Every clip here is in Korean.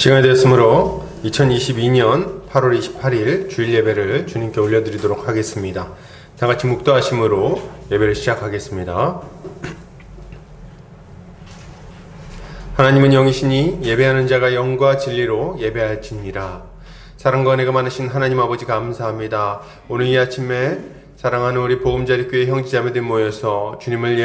시간이 되었으므로 2022년 8월 28일 주일 예배를 주님께 올려드리도록 하겠습니다. 다같이 묵도하심으로 예배를 시작하겠습니다. 하나님은 영이시니 예배하는 자가 영과 진리로 예배할지니라. 사랑과 은혜가 많으신 하나님 아버지 감사합니다. 오늘 이 아침에 사랑하는 우리 보금자리교회 형제자매들 모여서 주님을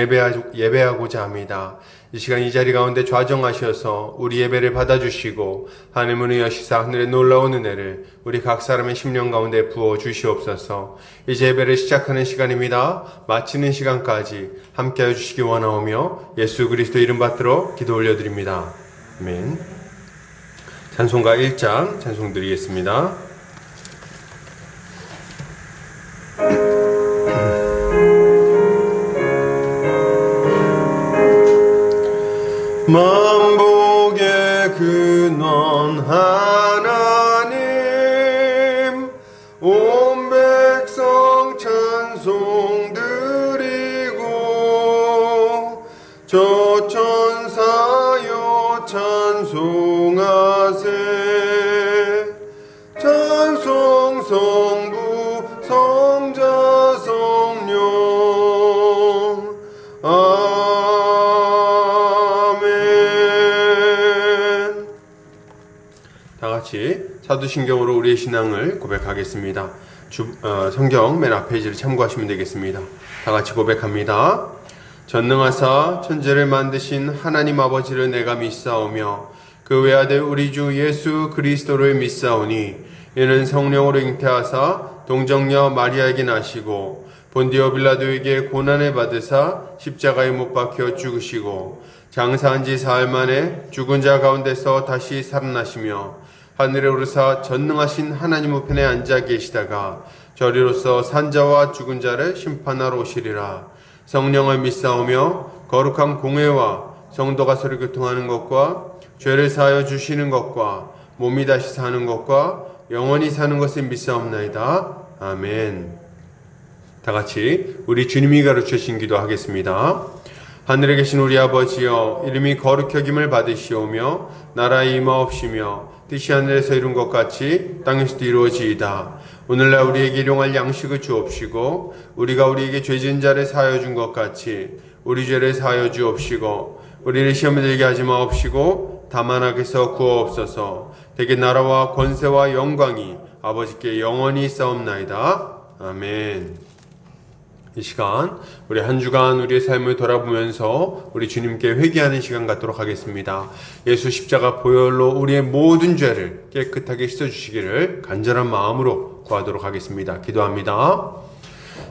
예배하고자 합니다. 이 시간 이 자리 가운데 좌정하셔서 우리 예배를 받아주시고 하늘문 여시사 하늘의 놀라운 은혜를 우리 각 사람의 심령 가운데 부어 주시옵소서. 이제 예배를 시작하는 시간입니다. 마치는 시간까지 함께하여 주시기 원하오며 예수 그리스도 이름 받들어 기도 올려드립니다. 아멘. 찬송가 1장 찬송 드리겠습니다. 만복의 근원 하나님, 온 백성 찬송 드리고 저 천사여 찬송하세. 찬송 성부 성자 성령 사도신경으로 우리의 신앙을 고백하겠습니다. 성경 맨 앞 페이지를 참고하시면 되겠습니다. 다같이 고백합니다. 전능하사 천지를 만드신 하나님 아버지를 내가 믿사오며 그 외아들 우리 주 예수 그리스도를 믿사오니 이는 성령으로 잉태하사 동정녀 마리아에게 나시고 본디오 빌라도에게 고난을 받으사 십자가에 못 박혀 죽으시고 장사한 지 사흘 만에 죽은 자 가운데서 다시 살아나시며 하늘에 오르사 전능하신 하나님 우편에 앉아 계시다가 저리로서 산자와 죽은 자를 심판하러 오시리라. 성령을 믿사오며 거룩한 공회와 성도가 서로 교통하는 것과 죄를 사하여 주시는 것과 몸이 다시 사는 것과 영원히 사는 것을 믿사옵나이다. 아멘. 다같이 우리 주님이 가르치신 기도하겠습니다. 하늘에 계신 우리 아버지여, 이름이 거룩히 여김을 받으시오며 나라에 임하옵시며 뜻이 하늘에서 이룬 것 같이 땅에서도 이루어지이다. 오늘날 우리에게 일용할 양식을 주옵시고 우리가 우리에게 죄 지은 자를 사하여 준 것 같이 우리 죄를 사하여 주옵시고 우리를 시험에 들게 하지 마옵시고 다만 악에서 구하옵소서. 대개 나라와 권세와 영광이 아버지께 영원히 있사옵나이다. 아멘. 이 시간 우리 한 주간 우리의 삶을 돌아보면서 우리 주님께 회개하는 시간 갖도록 하겠습니다. 예수 십자가 보혈로 우리의 모든 죄를 깨끗하게 씻어주시기를 간절한 마음으로 구하도록 하겠습니다. 기도합니다.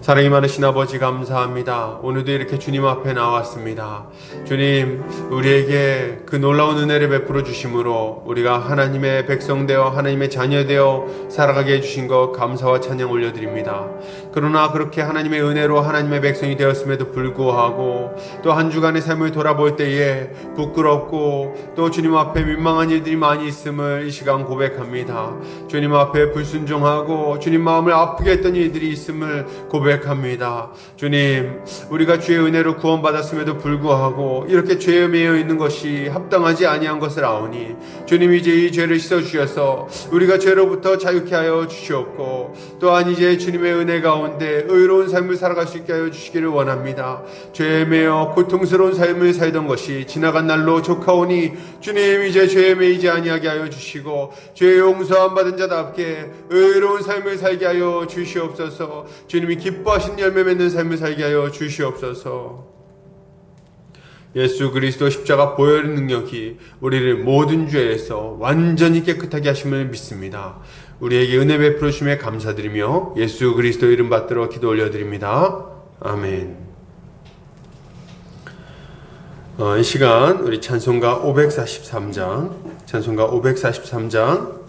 사랑이 많으신 아버지 감사합니다. 오늘도 이렇게 주님 앞에 나왔습니다. 주님, 우리에게 그 놀라운 은혜를 베풀어 주심으로 우리가 하나님의 백성 되어 하나님의 자녀 되어 살아가게 해주신 것 감사와 찬양 올려드립니다. 그러나 그렇게 하나님의 은혜로 하나님의 백성이 되었음에도 불구하고 또 한 주간의 삶을 돌아볼 때에 부끄럽고 또 주님 앞에 민망한 일들이 많이 있음을 이 시간 고백합니다. 주님 앞에 불순종하고 주님 마음을 아프게 했던 일들이 있음을 고백합니다. 주님, 우리가 주의 은혜로 구원받았음에도 불구하고 이렇게 죄에 매여 있는 것이 합당하지 아니한 것을 아오니 주님, 이제 이 죄를 씻어주셔서 우리가 죄로부터 자유케 하여 주시옵고 또한 이제 주님의 은혜 가운데 의로운 삶을 살아갈 수 있게 하여 주시기를 원합니다. 죄에 매여 고통스러운 삶을 살던 것이 지나간 날로 좋카오니 주님, 이제 죄에 매이지 아니하게 하여 주시고 죄의 용서함 받은 자답게 의로운 삶을 살게 하여 주시옵소서. 주님이 기뻐하신 열매 맺는 삶을 살게 하여 주시옵소서. 예수 그리스도 십자가 보혈의 능력이 우리를 모든 죄에서 완전히 깨끗하게 하심을 믿습니다. 우리에게 은혜 베풀어 주심에 감사드리며 예수 그리스도 이름 받들어 기도 올려드립니다. 아멘. 이 시간 우리 찬송가 543장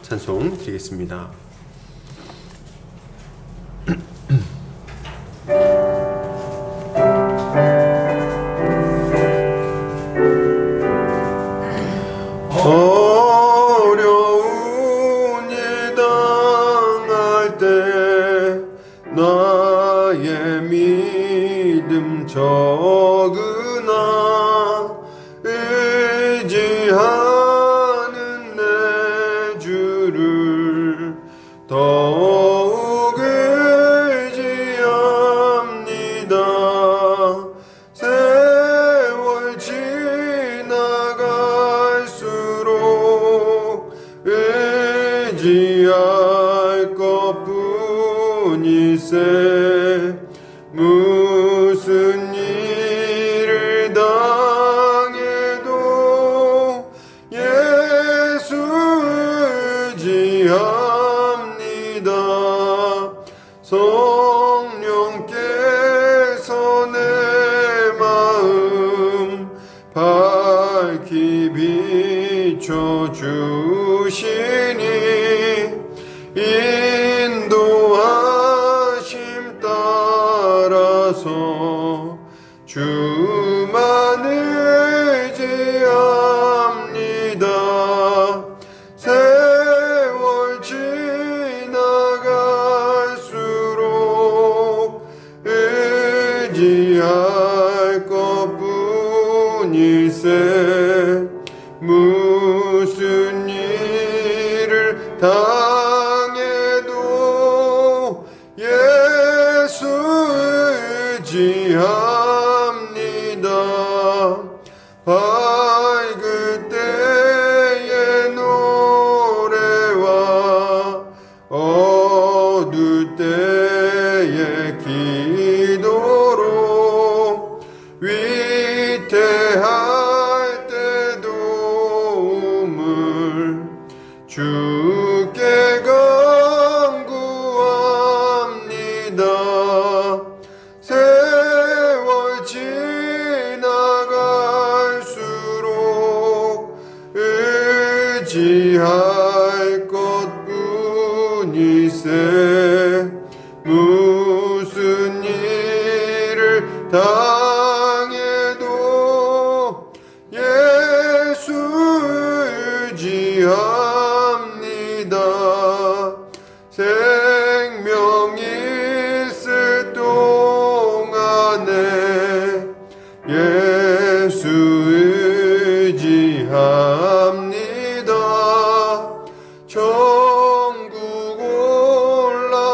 찬송 드리겠습니다. 어려운 일 당할 때 나의 믿음 적으나 의지하는 내 의지할 것뿐일세. 무슨 일을 당해도 예수 의지합니다. 성령께서 내 마음 밝히 비춰주시니 인도하심 따라서 주만 의지합니다. 세월 지나갈수록 의지할 것뿐일세. 무슨 일을 당해도 예수 의지합니다. 밝을 때의 노래와 어두울 때의 기도로 위태할 때 도움을 주께 간구합니다. 세월 지나갈수록 의지할 것뿐일세. 무슨 일을 당해도 예수 의지합니다. 생명 있을 동안에 예수 의지합니다. 천국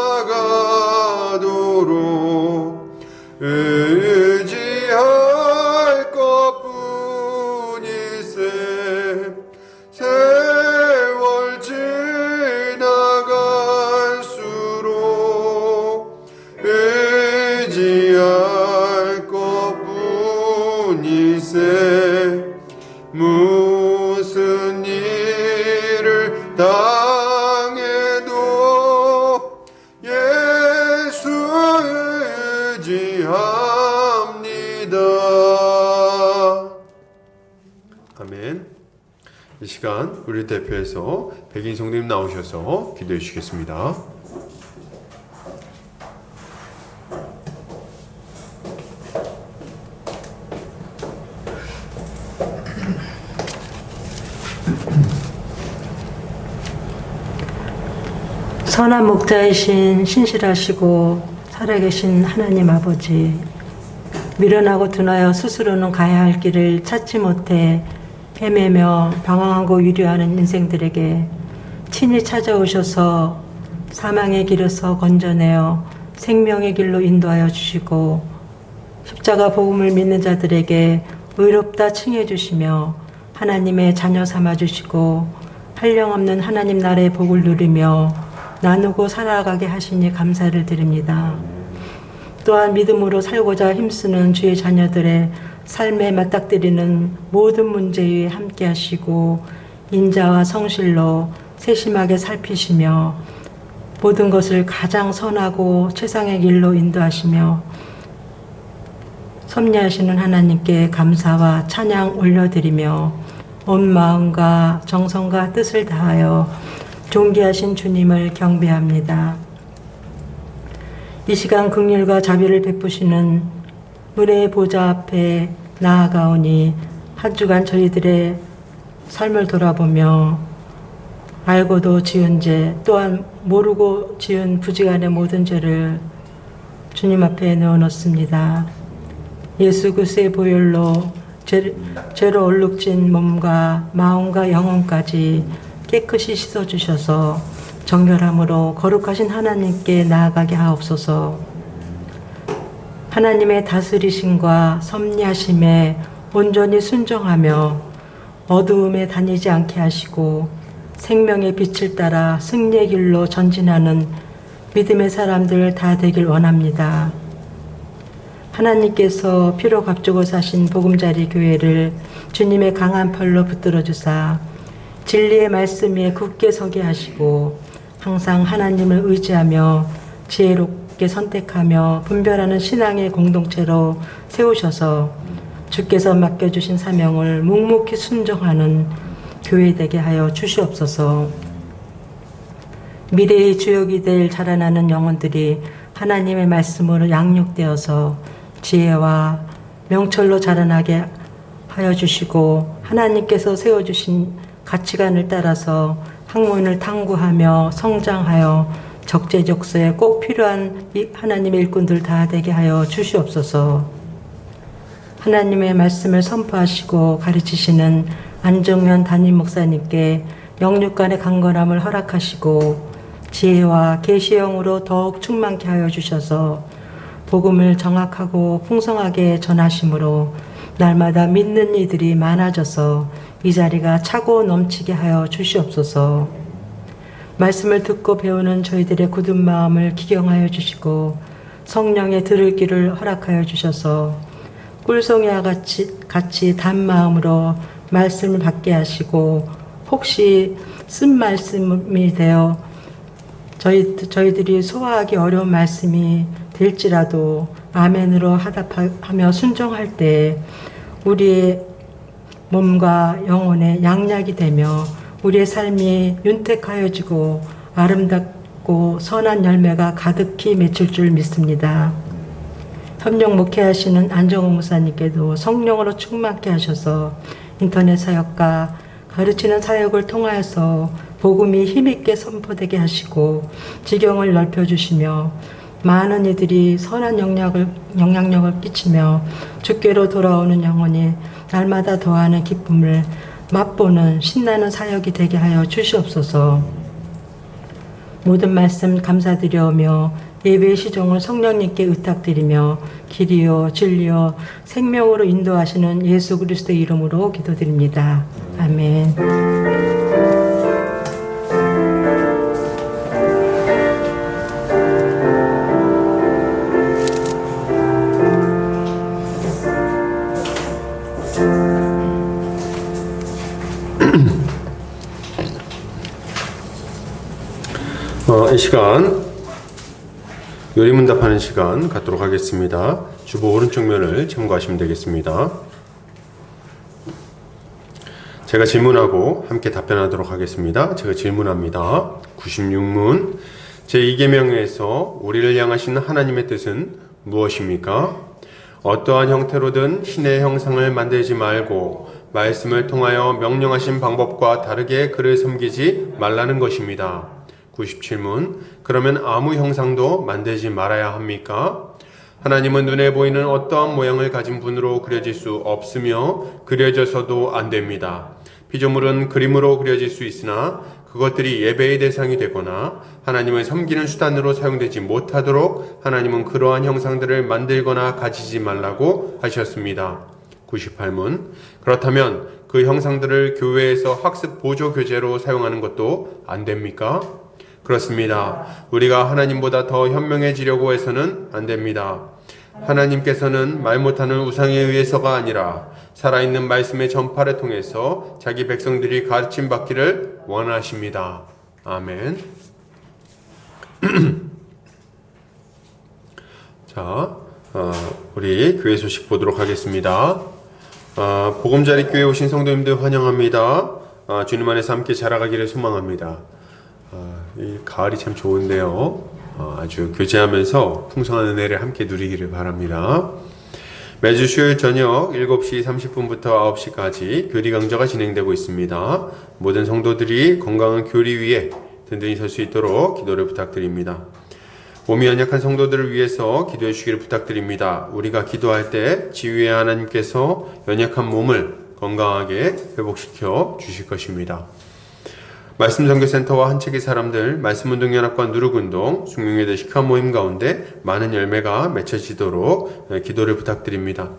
올라가도록 의지할 것뿐일세. 세월 지나갈수록 의지할 것뿐일세. 무슨 일을 당해도 예수 의지합니다. 아멘. 이 시간 우리 대표해서 백인 성도님 나오셔서 기도해 주시겠습니다. 선한 목자이신 신실하시고 살아계신 하나님 아버지, 미련하고 둔하여 스스로는 가야 할 길을 찾지 못해 헤매며 방황하고 유료하는 인생들에게 친히 찾아오셔서 사망의 길에서 건져내어 생명의 길로 인도하여 주시고 십자가 복음을 믿는 자들에게 의롭다 칭해 주시며 하나님의 자녀 삼아 주시고 한량없는 하나님 나라의 복을 누리며 나누고 살아가게 하시니 감사를 드립니다. 또한 믿음으로 살고자 힘쓰는 주의 자녀들의 삶에 맞닥뜨리는 모든 문제 위에 함께 하시고 인자와 성실로 세심하게 살피시며 모든 것을 가장 선하고 최상의 길로 인도하시며 섭리하시는 하나님께 감사와 찬양 올려드리며 온 마음과 정성과 뜻을 다하여 존귀하신 주님을 경배합니다. 이 시간 긍휼과 자비를 베푸시는 은혜의 보좌 앞에 나아가오니 한 주간 저희들의 삶을 돌아보며 알고도 지은 죄 또한 모르고 지은 부지간의 모든 죄를 주님 앞에 내어놓습니다. 예수 그리스도의 보혈로 죄로 얼룩진 몸과 마음과 영혼까지 깨끗이 씻어주셔서 정결함으로 거룩하신 하나님께 나아가게 하옵소서. 하나님의 다스리심과 섭리하심에 온전히 순종하며 어두움에 다니지 않게 하시고 생명의 빛을 따라 승리의 길로 전진하는 믿음의 사람들 다 되길 원합니다. 하나님께서 피로 값주고 사신 보금자리 교회를 주님의 강한 팔로 붙들어 주사 진리의 말씀 위에 굳게 서게 하시고 항상 하나님을 의지하며 지혜롭게 선택하며 분별하는 신앙의 공동체로 세우셔서 주께서 맡겨주신 사명을 묵묵히 순종하는 교회 되게 하여 주시옵소서. 미래의 주역이 될 자라나는 영혼들이 하나님의 말씀으로 양육되어서 지혜와 명철로 자라나게 하여 주시고 하나님께서 세워주신 가치관을 따라서 학문을 탐구하며 성장하여 적재적소에 꼭 필요한 하나님의 일꾼들 다 되게 하여 주시옵소서. 하나님의 말씀을 선포하시고 가르치시는 안정면 담임 목사님께 영육간의 강건함을 허락하시고 지혜와 계시형으로 더욱 충만케 하여 주셔서 복음을 정확하고 풍성하게 전하심으로 날마다 믿는 이들이 많아져서 이 자리가 차고 넘치게 하여 주시옵소서. 말씀을 듣고 배우는 저희들의 굳은 마음을 기경하여 주시고 성령의 들을 길을 허락하여 주셔서 꿀송이와 같이 단 마음으로 말씀을 받게 하시고 혹시 쓴 말씀이 되어 저희들이 소화하기 어려운 말씀이 될지라도 아멘으로 하답하며 순종할 때 우리의 몸과 영혼의 양약이 되며 우리의 삶이 윤택하여지고 아름답고 선한 열매가 가득히 맺힐 줄 믿습니다. 협력 목회하시는 안정호 목사님께도 성령으로 충만케 하셔서 인터넷 사역과 가르치는 사역을 통하여서 복음이 힘있게 선포되게 하시고 지경을 넓혀주시며 많은 이들이 선한 영향력을 끼치며 주께로 돌아오는 영혼이 날마다 더하는 기쁨을 맛보는 신나는 사역이 되게 하여 주시옵소서. 모든 말씀 감사드려오며 예배의 시종을 성령님께 의탁드리며 길이요 진리요 생명으로 인도하시는 예수 그리스도의 이름으로 기도드립니다. 아멘. 이 시간 요리문답하는 시간 갖도록 하겠습니다. 주보 오른쪽 면을 참고하시면 되겠습니다. 제가 질문하고 함께 답변하도록 하겠습니다. 제가 질문합니다. 96문 제2계명에서 우리를 향하신 하나님의 뜻은 무엇입니까? 어떠한 형태로든 신의 형상을 만들지 말고 말씀을 통하여 명령하신 방법과 다르게 그를 섬기지 말라는 것입니다. 97문 그러면 아무 형상도 만들지 말아야 합니까? 하나님은 눈에 보이는 어떠한 모양을 가진 분으로 그려질 수 없으며 그려져서도 안 됩니다. 피조물은 그림으로 그려질 수 있으나 그것들이 예배의 대상이 되거나 하나님을 섬기는 수단으로 사용되지 못하도록 하나님은 그러한 형상들을 만들거나 가지지 말라고 하셨습니다. 98문 그렇다면 그 형상들을 교회에서 학습 보조 교재로 사용하는 것도 안 됩니까? 그렇습니다. 우리가 하나님보다 더 현명해지려고 해서는 안 됩니다. 하나님께서는 말 못하는 우상에 의해서가 아니라 살아있는 말씀의 전파를 통해서 자기 백성들이 가르침 받기를 원하십니다. 아멘. 자, 우리 교회 소식 보도록 하겠습니다. 보금자리 교회에 오신 성도님들 환영합니다. 주님 안에서 함께 자라가기를 소망합니다. 이 가을이 참 좋은데요. 아주 교제하면서 풍성한 은혜를 함께 누리기를 바랍니다. 매주 수요일 저녁 7시 30분부터 9시까지 교리 강좌가 진행되고 있습니다. 모든 성도들이 건강한 교리 위에 든든히 설 수 있도록 기도를 부탁드립니다. 몸이 연약한 성도들을 위해서 기도해 주시기를 부탁드립니다. 우리가 기도할 때 지휘의 하나님께서 연약한 몸을 건강하게 회복시켜 주실 것입니다. 말씀선교센터와 한책의 사람들, 말씀운동연합과 누룩운동, 숙명예대 식화 모임 가운데 많은 열매가 맺혀지도록 기도를 부탁드립니다.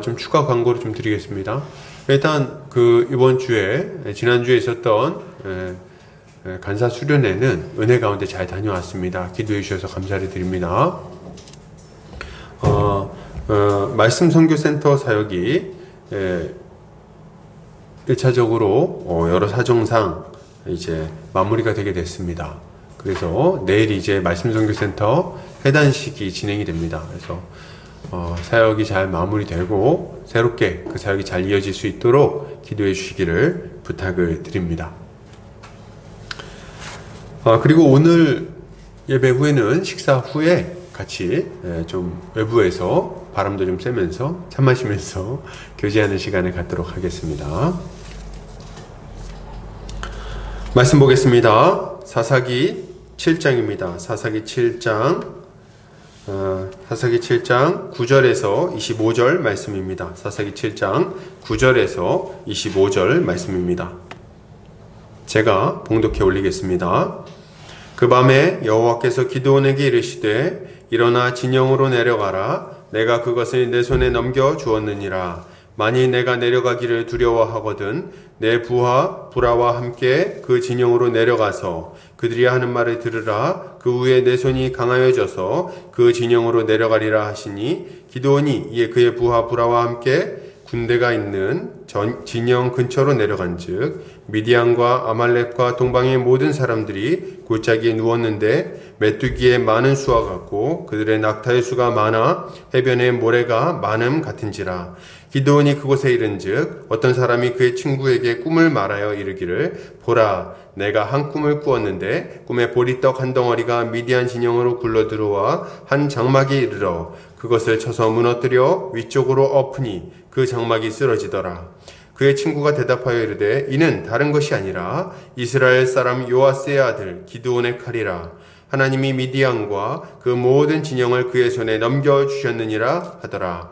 좀 추가 광고를 좀 드리겠습니다. 일단 그 이번 주에 지난주에 있었던 간사 수련회는 은혜 가운데 잘 다녀왔습니다. 기도해 주셔서 감사를 드립니다. 말씀 선교센터 사역이 1차적으로 여러 사정상 이제 마무리가 되게 됐습니다. 그래서 내일 이제 말씀 선교센터 회단식이 진행이 됩니다. 그래서 사역이 잘 마무리되고 새롭게 그 사역이 잘 이어질 수 있도록 기도해 주시기를 부탁을 드립니다. 그리고 오늘 예배 후에는 식사 후에 같이 좀 외부에서 바람도 좀 쐬면서 차 마시면서 교제하는 시간을 갖도록 하겠습니다. 말씀 보겠습니다. 사사기 7장입니다. 사사기 7장 9절에서 25절 말씀입니다. 사사기 7장 9절에서 25절 말씀입니다. 제가 봉독해 올리겠습니다. 그 밤에 여호와께서 기드온에게 이르시되 일어나 진영으로 내려가라. 내가 그것을 내 손에 넘겨 주었느니라. 만일 내가 내려가기를 두려워하거든 내 부하 부라와 함께 그 진영으로 내려가서 그들이 하는 말을 들으라. 그 후에 내 손이 강하여져서 그 진영으로 내려가리라 하시니 기드온이 이에 그의 부하 부라와 함께 군대가 있는 진영 근처로 내려간즉 미디안과 아말렉과 동방의 모든 사람들이 골짜기에 누웠는데 메뚜기의 많은 수와 같고 그들의 낙타의 수가 많아 해변의 모래가 많음 같은지라. 기드온이 그곳에 이른즉 어떤 사람이 그의 친구에게 꿈을 말하여 이르기를 보라 내가 한 꿈을 꾸었는데 꿈에 보리떡 한 덩어리가 미디안 진영으로 굴러 들어와 한 장막에 이르러 그것을 쳐서 무너뜨려 위쪽으로 엎으니 그 장막이 쓰러지더라. 그의 친구가 대답하여 이르되 이는 다른 것이 아니라 이스라엘 사람 요아스의 아들 기드온의 칼이라. 하나님이 미디안과 그 모든 진영을 그의 손에 넘겨주셨느니라 하더라.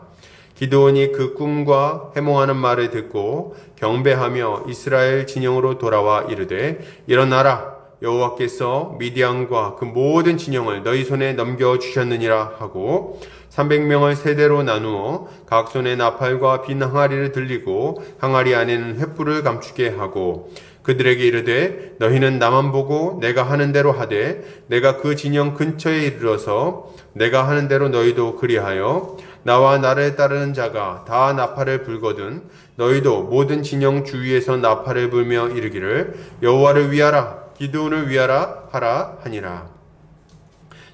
기드온이 그 꿈과 해몽하는 말을 듣고 경배하며 이스라엘 진영으로 돌아와 이르되 일어나라 여호와께서 미디안과 그 모든 진영을 너희 손에 넘겨주셨느니라 하고 300명을 세대로 나누어 각 손에 나팔과 빈 항아리를 들리고 항아리 안에는 횃불을 감추게 하고 그들에게 이르되 너희는 나만 보고 내가 하는 대로 하되 내가 그 진영 근처에 이르러서 내가 하는 대로 너희도 그리하여 나와 나를 따르는 자가 다 나팔을 불거든 너희도 모든 진영 주위에서 나팔을 불며 이르기를 여호와를 위하라 기드온을 위하라 하라 하니라.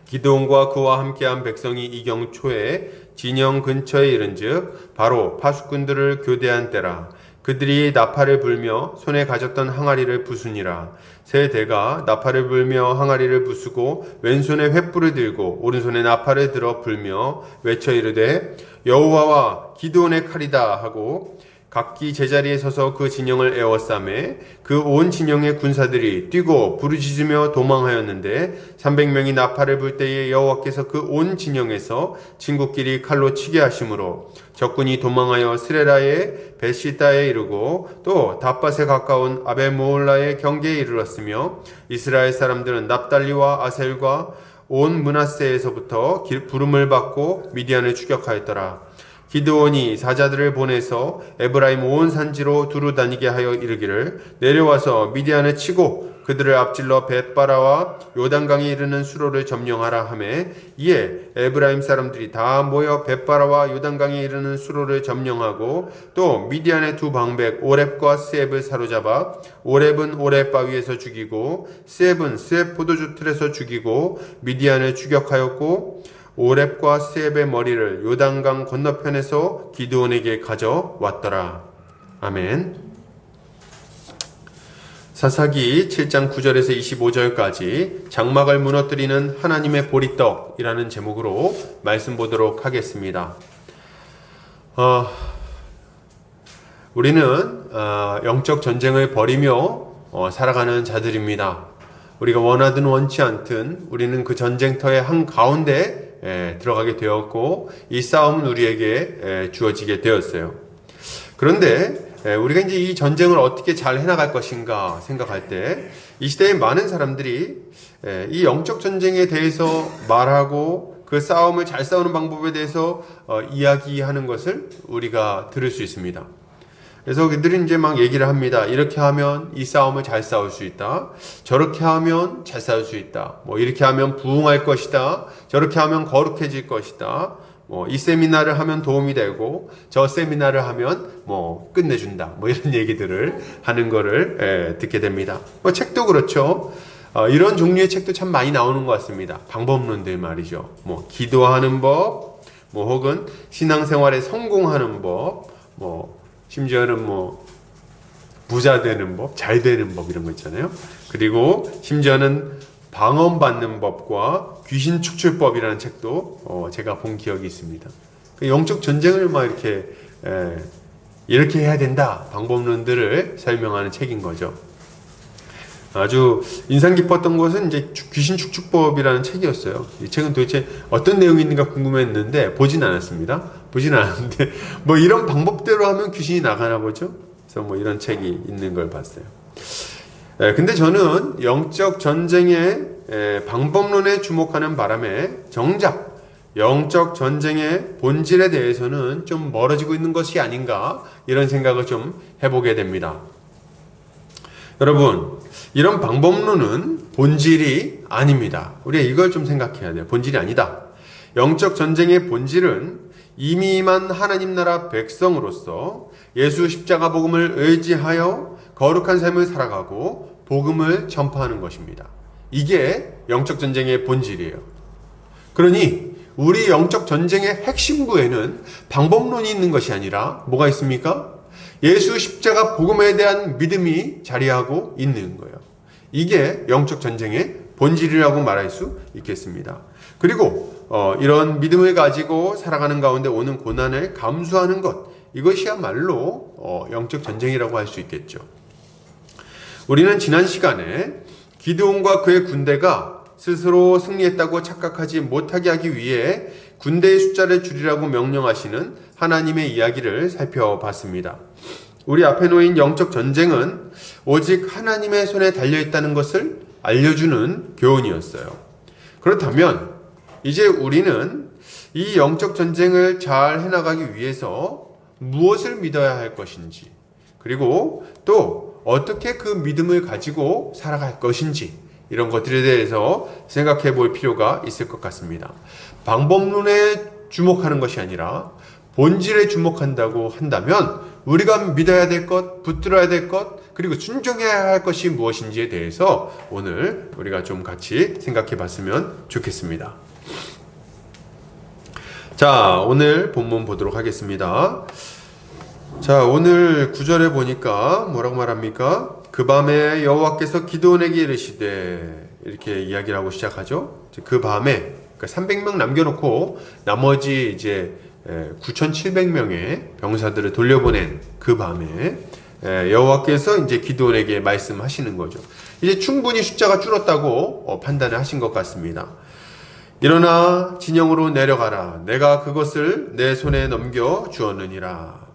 기드온과 그와 함께한 백성이 이경 초에 진영 근처에 이른즉 바로 파수꾼들을 교대한 때라. 그들이 나팔을 불며 손에 가졌던 항아리를 부수니라. 세 대가 나팔을 불며 항아리를 부수고 왼손에 횃불을 들고 오른손에 나팔을 들어 불며 외쳐 이르되 여호와와 기드온의 칼이다 하고 각기 제자리에 서서 그 진영을 에워싸매 그 온 진영의 군사들이 뛰고 부르짖으며 도망하였는데 300명이 나팔을 불 때에 여호와께서 그 온 진영에서 친구끼리 칼로 치게 하심으로 적군이 도망하여 스레라의 벳시다에 이르고 또 닷밭에 가까운 아벨모올라의 경계에 이르렀으며 이스라엘 사람들은 납달리와 아셀과 온 므낫세에서부터 부름을 받고 미디안을 추격하였더라. 기드온이 사자들을 보내서 에브라임 온 산지로 두루 다니게 하여 이르기를 내려와서 미디안을 치고 그들을 앞질러 벳바라와 요단강에 이르는 수로를 점령하라 하매 이에 에브라임 사람들이 다 모여 벳바라와 요단강에 이르는 수로를 점령하고 또 미디안의 두 방백 오렙과 스앱을 사로잡아 오렙은 오렙 바위에서 죽이고 스앱은 스앱 포도주 틀에서 죽이고 미디안을 추격하였고 오렙과 스앱의 머리를 요단강 건너편에서 기드온에게 가져왔더라. 아멘. 사사기 7장 9절에서 25절까지 장막을 무너뜨리는 하나님의 보리떡이라는 제목으로 말씀 보도록 하겠습니다. 우리는 영적 전쟁을 벌이며 살아가는 자들입니다. 우리가 원하든 원치 않든 우리는 그 전쟁터의 한가운데 들어가게 되었고 이 싸움은 우리에게 주어지게 되었어요. 그런데 우리가 이제 이 전쟁을 어떻게 잘 해나갈 것인가 생각할 때 이 시대의 많은 사람들이 이 영적 전쟁에 대해서 말하고 그 싸움을 잘 싸우는 방법에 대해서 이야기하는 것을 우리가 들을 수 있습니다. 그래서 그들이 이제 막 얘기를 합니다. 이렇게 하면 이 싸움을 잘 싸울 수 있다. 저렇게 하면 잘 싸울 수 있다. 뭐 이렇게 하면 부흥할 것이다. 저렇게 하면 거룩해질 것이다. 뭐 이 세미나를 하면 도움이 되고 저 세미나를 하면 뭐 끝내준다. 뭐 이런 얘기들을 하는 거를 듣게 됩니다. 뭐 책도 그렇죠. 이런 종류의 책도 참 많이 나오는 것 같습니다. 방법론들 말이죠. 뭐 기도하는 법, 뭐 혹은 신앙생활에 성공하는 법, 뭐 심지어는 뭐 부자 되는 법, 잘 되는 법 이런 거 있잖아요. 그리고 심지어는 방언받는 법과 귀신 축출법이라는 책도 제가 본 기억이 있습니다. 영적 전쟁을 막 이렇게 해야 된다 방법론들을 설명하는 책인 거죠. 아주 인상 깊었던 것은 이제 귀신 축출법이라는 책이었어요. 이 책은 도대체 어떤 내용이 있는가 궁금했는데 보진 않았습니다. 보진 않았는데 뭐 이런 방법대로 하면 귀신이 나가나 보죠. 그래서 뭐 이런 책이 있는 걸 봤어요. 근데 저는 영적 전쟁의 방법론에 주목하는 바람에 정작 영적 전쟁의 본질에 대해서는 좀 멀어지고 있는 것이 아닌가 이런 생각을 좀 해보게 됩니다. 여러분, 이런 방법론은 본질이 아닙니다. 우리가 이걸 좀 생각해야 돼요. 본질이 아니다. 영적 전쟁의 본질은 이미 임한 하나님 나라 백성으로서 예수 십자가 복음을 의지하여 거룩한 삶을 살아가고 복음을 전파하는 것입니다. 이게 영적 전쟁의 본질이에요. 그러니 우리 영적 전쟁의 핵심부에는 방법론이 있는 것이 아니라 뭐가 있습니까? 예수 십자가 복음에 대한 믿음이 자리하고 있는 거예요. 이게 영적 전쟁의 본질이라고 말할 수 있겠습니다. 그리고 이런 믿음을 가지고 살아가는 가운데 오는 고난을 감수하는 것, 이것이야말로 영적 전쟁이라고 할 수 있겠죠. 우리는 지난 시간에 기드온과 그의 군대가 스스로 승리했다고 착각하지 못하게 하기 위해 군대의 숫자를 줄이라고 명령하시는 하나님의 이야기를 살펴봤습니다. 우리 앞에 놓인 영적 전쟁은 오직 하나님의 손에 달려있다는 것을 알려주는 교훈이었어요. 그렇다면 이제 우리는 이 영적 전쟁을 잘 해나가기 위해서 무엇을 믿어야 할 것인지, 그리고 또 어떻게 그 믿음을 가지고 살아갈 것인지, 이런 것들에 대해서 생각해 볼 필요가 있을 것 같습니다. 방법론에 주목하는 것이 아니라 본질에 주목한다고 한다면 우리가 믿어야 될 것, 붙들어야 될 것, 그리고 순종해야 할 것이 무엇인지에 대해서 오늘 우리가 좀 같이 생각해 봤으면 좋겠습니다. 자, 오늘 본문 보도록 하겠습니다. 자, 오늘 9절에 보니까 뭐라고 말합니까? 그 밤에 여호와께서 기드온에게 이르시되, 이렇게 이야기를 하고 시작하죠. 그 밤에, 그러니까 300명 남겨놓고 나머지 이제 9,700명의 병사들을 돌려보낸 그 밤에 여호와께서 이제 기드온에게 말씀하시는 거죠. 이제 충분히 숫자가 줄었다고 판단을 하신 것 같습니다. 일어나 진영으로 내려가라. 내가 그것을 내 손에 넘겨 주었느니라.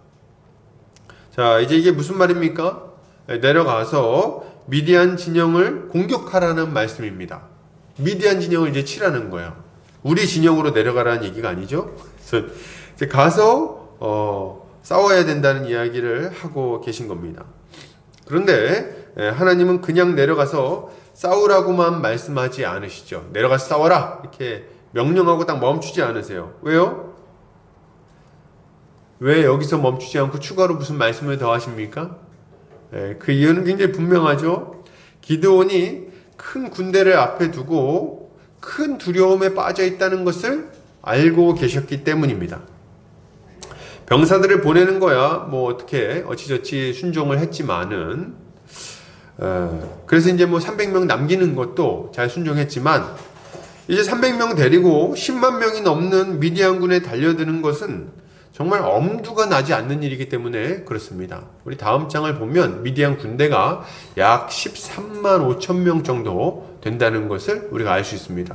자, 이제 이게 무슨 말입니까? 내려가서 미디안 진영을 공격하라는 말씀입니다. 미디안 진영을 이제 치라는 거예요. 우리 진영으로 내려가라는 얘기가 아니죠. 그래서 이제 가서 싸워야 된다는 이야기를 하고 계신 겁니다. 그런데 하나님은 그냥 내려가서 싸우라고만 말씀하지 않으시죠. 내려가서 싸워라 이렇게 명령하고 딱 멈추지 않으세요. 왜요? 왜 여기서 멈추지 않고 추가로 무슨 말씀을 더 하십니까? 그 이유는 굉장히 분명하죠. 기드온이 큰 군대를 앞에 두고 큰 두려움에 빠져 있다는 것을 알고 계셨기 때문입니다. 병사들을 보내는 거야 뭐 어떻게 어찌저찌 순종을 했지만은 그래서 이제 뭐 300명 남기는 것도 잘 순종했지만 이제 300명 데리고 10만 명이 넘는 미디안군에 달려드는 것은 정말 엄두가 나지 않는 일이기 때문에 그렇습니다. 우리 다음 장을 보면 미디안 군대가 약 13만 5천 명 정도 된다는 것을 우리가 알 수 있습니다.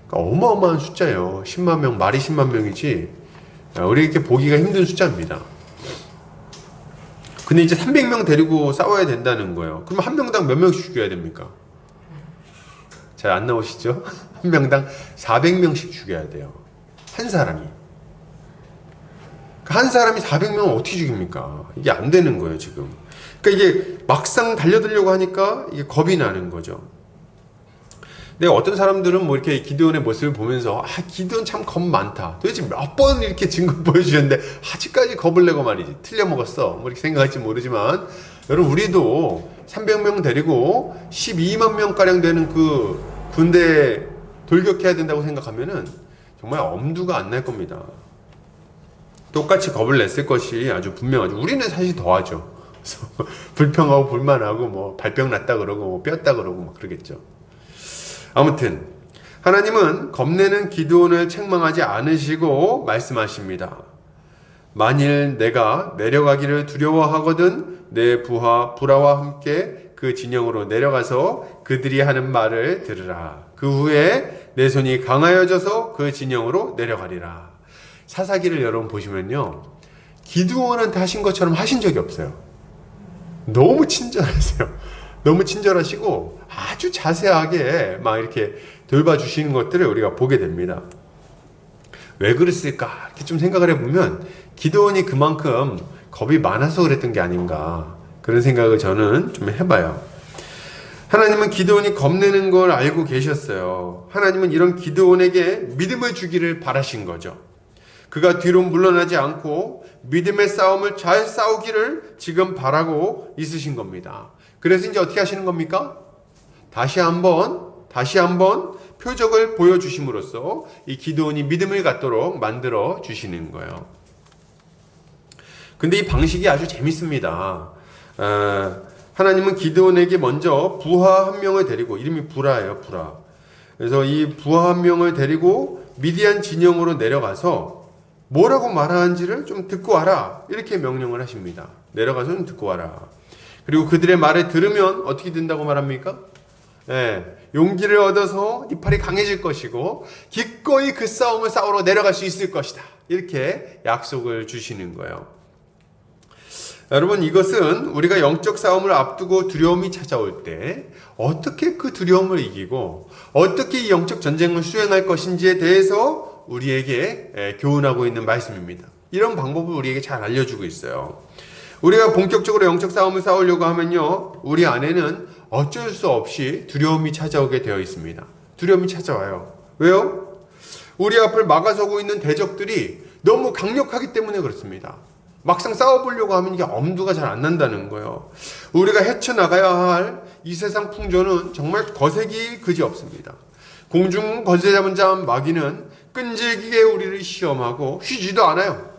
그러니까 어마어마한 숫자예요. 10만 명, 말이 10만 명이지 우리 이렇게 보기가 힘든 숫자입니다. 근데 이제 300명 데리고 싸워야 된다는 거예요. 그럼 한 명당 몇 명씩 죽여야 됩니까? 잘 안 나오시죠? 한 명당 400명씩 죽여야 돼요. 한 사람이. 한 사람이 400명을 어떻게 죽입니까? 이게 안 되는 거예요, 지금. 그러니까 이게 막상 달려들려고 하니까 이게 겁이 나는 거죠. 근데 어떤 사람들은 뭐 이렇게 기드온의 모습을 보면서 기드온 참 겁 많다. 도대체 몇 번 이렇게 증거 보여주셨는데 아직까지 겁을 내고 말이지. 틀려먹었어. 뭐 이렇게 생각할지 모르지만 여러분 우리도 300명 데리고 12만 명가량 되는 그 군대 돌격해야 된다고 생각하면은 정말 엄두가 안 날 겁니다. 똑같이 겁을 냈을 것이 아주 분명하죠. 우리는 사실 더하죠. 그래서 불평하고 불만하고 뭐 발병 났다 그러고 뭐 뼈다 그러고 막 그러겠죠. 아무튼 하나님은 겁내는 기드온을 책망하지 않으시고 말씀하십니다. 만일 내가 내려가기를 두려워하거든 내 부하 부라와 함께 그 진영으로 내려가서 그들이 하는 말을 들으라. 그 후에 내 손이 강하여져서 그 진영으로 내려가리라. 사사기를 여러분 보시면요, 기드온한테 하신 것처럼 하신 적이 없어요. 너무 친절하세요. 너무 친절하시고 아주 자세하게 막 이렇게 돌봐주시는 것들을 우리가 보게 됩니다. 왜 그랬을까? 이렇게 좀 생각을 해보면 기드온이 그만큼 겁이 많아서 그랬던 게 아닌가, 그런 생각을 저는 좀 해봐요. 하나님은 기드온이 겁내는 걸 알고 계셨어요. 하나님은 이런 기드온에게 믿음을 주기를 바라신 거죠. 그가 뒤로 물러나지 않고 믿음의 싸움을 잘 싸우기를 지금 바라고 있으신 겁니다. 그래서 이제 어떻게 하시는 겁니까? 다시 한번 표적을 보여주심으로써 이 기드온이 믿음을 갖도록 만들어 주시는 거예요. 근데 이 방식이 아주 재밌습니다. 하나님은 기드온에게 먼저 부하 한 명을 데리고, 이름이 부라예요, 부라. 그래서 이 부하 한 명을 데리고 미디안 진영으로 내려가서 뭐라고 말하는지를 좀 듣고 와라, 이렇게 명령을 하십니다. 내려가서 좀 듣고 와라. 그리고 그들의 말을 들으면 어떻게 된다고 말합니까? 용기를 얻어서 네 팔이 강해질 것이고 기꺼이 그 싸움을 싸우러 내려갈 수 있을 것이다, 이렇게 약속을 주시는 거예요. 여러분, 이것은 우리가 영적 싸움을 앞두고 두려움이 찾아올 때 어떻게 그 두려움을 이기고 어떻게 이 영적 전쟁을 수행할 것인지에 대해서 우리에게 교훈하고 있는 말씀입니다. 이런 방법을 우리에게 잘 알려주고 있어요. 우리가 본격적으로 영적 싸움을 싸우려고 하면요, 우리 안에는 어쩔 수 없이 두려움이 찾아오게 되어 있습니다. 두려움이 찾아와요. 왜요? 우리 앞을 막아서고 있는 대적들이 너무 강력하기 때문에 그렇습니다. 막상 싸워보려고 하면 이게 엄두가 잘 안 난다는 거예요. 우리가 헤쳐나가야 할 이 세상 풍조는 정말 거색이 그지없습니다. 공중 거세 잡은 자 마귀는 끈질기게 우리를 시험하고 쉬지도 않아요.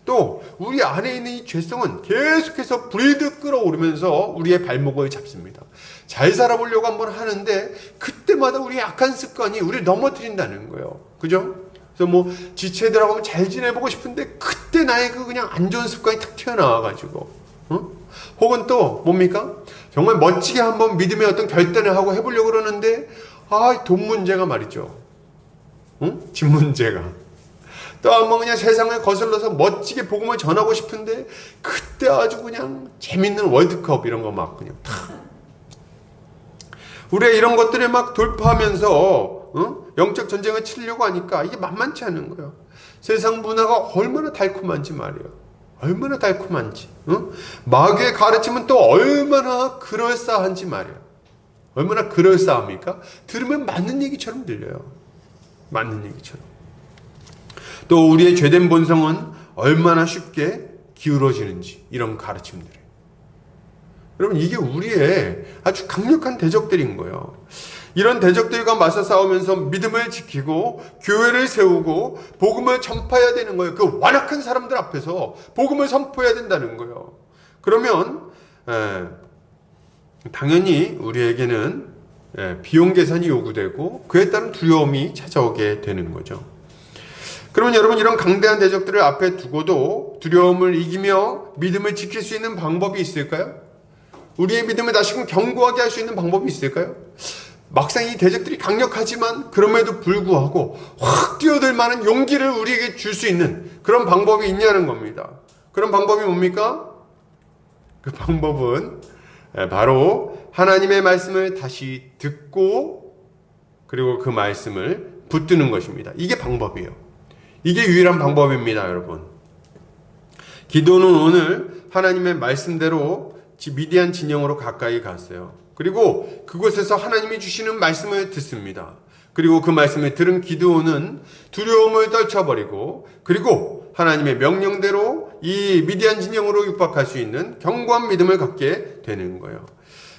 또 우리 안에 있는 이 죄성은 계속해서 불듯 끌어오르면서 우리의 발목을 잡습니다. 잘 살아보려고 한번 하는데 그때마다 우리의 악한 습관이 우리를 넘어뜨린다는 거예요. 그죠? 그래서 뭐 지체들하고 하면 잘 지내보고 싶은데 그때 나의 그 그냥 안 좋은 습관이 탁 튀어나와가지고, 혹은 또 뭡니까? 정말 멋지게 한번 믿음의 어떤 결단을 하고 해보려고 그러는데 돈 문제가 말이죠. 집 문제가. 또 한번 그냥 세상을 거슬러서 멋지게 복음을 전하고 싶은데 그때 아주 그냥 재밌는 월드컵 이런 거 막 그냥 탁. 우리가 이런 것들을 막 돌파하면서 영적 전쟁을 치려고 하니까 이게 만만치 않은 거예요. 세상 문화가 얼마나 달콤한지 말이에요. 얼마나 달콤한지. 마귀의 가르침은 또 얼마나 그럴싸한지 말이에요. 얼마나 그럴싸합니까? 들으면 맞는 얘기처럼 들려요. 맞는 얘기처럼. 또 우리의 죄된 본성은 얼마나 쉽게 기울어지는지, 이런 가르침들에. 여러분, 이게 우리의 아주 강력한 대적들인 거예요. 이런 대적들과 맞서 싸우면서 믿음을 지키고 교회를 세우고 복음을 전파해야 되는 거예요. 그 완악한 사람들 앞에서 복음을 선포해야 된다는 거예요. 그러면 당연히 우리에게는 비용 계산이 요구되고 그에 따른 두려움이 찾아오게 되는 거죠. 그러면 여러분, 이런 강대한 대적들을 앞에 두고도 두려움을 이기며 믿음을 지킬 수 있는 방법이 있을까요? 우리의 믿음을 다시금 견고하게 할 수 있는 방법이 있을까요? 막상 이 대적들이 강력하지만 그럼에도 불구하고 확 뛰어들 만한 용기를 우리에게 줄 수 있는 그런 방법이 있냐는 겁니다. 그런 방법이 뭡니까? 그 방법은 바로 하나님의 말씀을 다시 듣고 그리고 그 말씀을 붙드는 것입니다. 이게 방법이에요. 이게 유일한 방법입니다, 여러분. 기도는 오늘 하나님의 말씀대로 미디안 진영으로 가까이 갔어요. 그리고 그곳에서 하나님이 주시는 말씀을 듣습니다. 그리고 그 말씀을 들은 기드온은 두려움을 떨쳐버리고 그리고 하나님의 명령대로 이 미디안 진영으로 육박할 수 있는 견고한 믿음을 갖게 되는 거예요.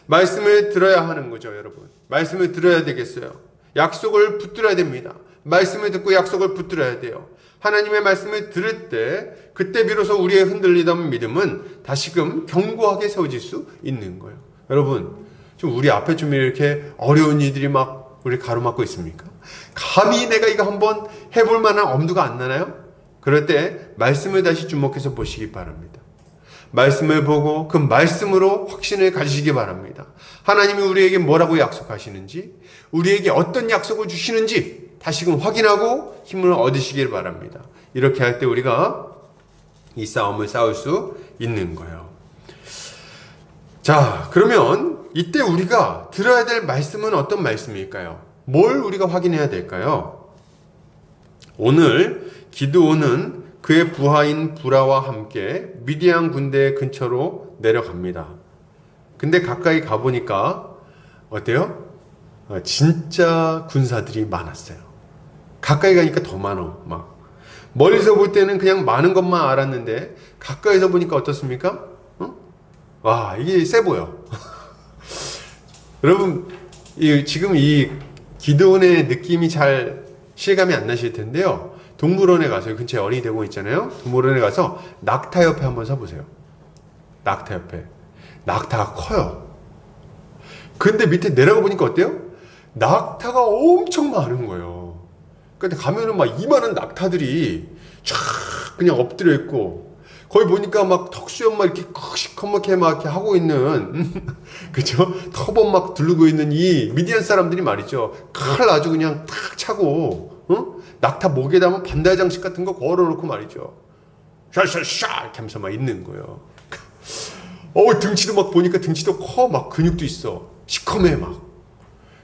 말씀을 들어야 하는 거죠, 여러분. 말씀을 들어야 되겠어요. 약속을 붙들어야 됩니다. 말씀을 듣고 약속을 붙들어야 돼요. 하나님의 말씀을 들을 때 그때 비로소 우리의 흔들리던 믿음은 다시금 견고하게 세워질 수 있는 거예요. 여러분, 좀 우리 앞에 좀 이렇게 어려운 일들이 막 우리 가로막고 있습니까? 감히 내가 이거 한번 해볼 만한 엄두가 안 나나요? 그럴 때 말씀을 다시 주목해서 보시기 바랍니다. 말씀을 보고 그 말씀으로 확신을 가지시기 바랍니다. 하나님이 우리에게 뭐라고 약속하시는지, 우리에게 어떤 약속을 주시는지 다시금 확인하고 힘을 얻으시길 바랍니다. 이렇게 할 때 우리가 이 싸움을 싸울 수 있는 거예요. 자, 그러면 이때 우리가 들어야 될 말씀은 어떤 말씀일까요? 뭘 우리가 확인해야 될까요? 오늘 기드온은 그의 부하인 부라와 함께 미디안 군대 근처로 내려갑니다. 근데 가까이 가보니까 어때요? 진짜 군사들이 많았어요. 가까이 가니까 더 많아. 막 멀리서 볼 때는 그냥 많은 것만 알았는데 가까이서 보니까 어떻습니까? 와, 이게 세 보여. 여러분, 지금 이 기드온의 느낌이 잘 실감이 안 나실 텐데요. 동물원에 가서, 근처에 어린이 대공원 있잖아요. 동물원에 가서 낙타 옆에 한번 서보세요. 낙타 옆에. 낙타가 커요. 근데 밑에 내려가 보니까 어때요? 낙타가 엄청 많은 거예요. 근데 가면은 막 이만한 낙타들이 쫙 그냥 엎드려 있고, 거기 보니까 막 턱수염 막 이렇게 시커멓게 막 이렇게 하고 있는, 그죠? 터벅 막 두르고 있는 이 미디안 사람들이 말이죠. 칼 아주 그냥 탁 차고, 낙타 목에다 뭐 반달 장식 같은 거 걸어놓고 말이죠. 샤샤샤 이렇게 하면서 막 있는 거예요. 등치도 막 보니까 등치도 커, 막 근육도 있어. 시커매 막.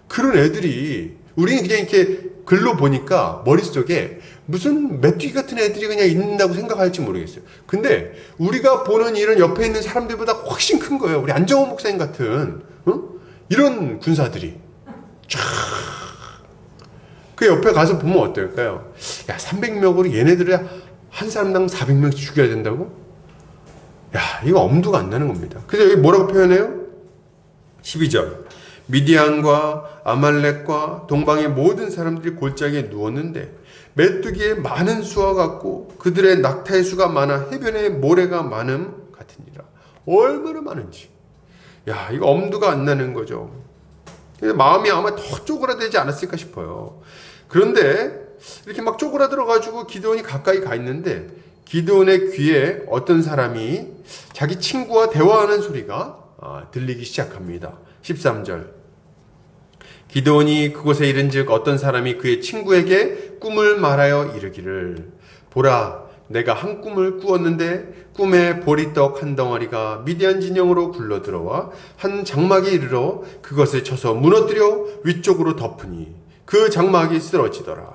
그런 애들이, 우리는 그냥 이렇게 글로 보니까 머릿속에 무슨 메뚜기 같은 애들이 그냥 있는다고 생각할지 모르겠어요. 근데 우리가 보는 이런 옆에 있는 사람들보다 훨씬 큰 거예요. 우리 안정호 목사님 같은 이런 군사들이 쫙. 그 옆에 가서 보면 어떨까요? 야, 300명으로 얘네들을 한 사람당 400명씩 죽여야 된다고? 야, 이거 엄두가 안 나는 겁니다. 그래서 여기 뭐라고 표현해요? 12절. 미디안과 아말렉과 동방의 모든 사람들이 골짜기에 누웠는데 메뚜기의 많은 수와 같고 그들의 낙타의 수가 많아 해변의 모래가 많음 같으니라. 얼마나 많은지. 야, 이거 엄두가 안 나는 거죠. 마음이 아마 더 쪼그라들지 않았을까 싶어요. 그런데 이렇게 막 쪼그라들어가지고 기드온이 가까이 가 있는데 기드온의 귀에 어떤 사람이 자기 친구와 대화하는 소리가 들리기 시작합니다. 13절. 기드온이 그곳에 이른즉 어떤 사람이 그의 친구에게 꿈을 말하여 이르기를, 보라, 내가 한 꿈을 꾸었는데 꿈에 보리떡 한 덩어리가 미디안 진영으로 굴러들어와 한 장막에 이르러 그것을 쳐서 무너뜨려 위쪽으로 덮으니 그 장막이 쓰러지더라.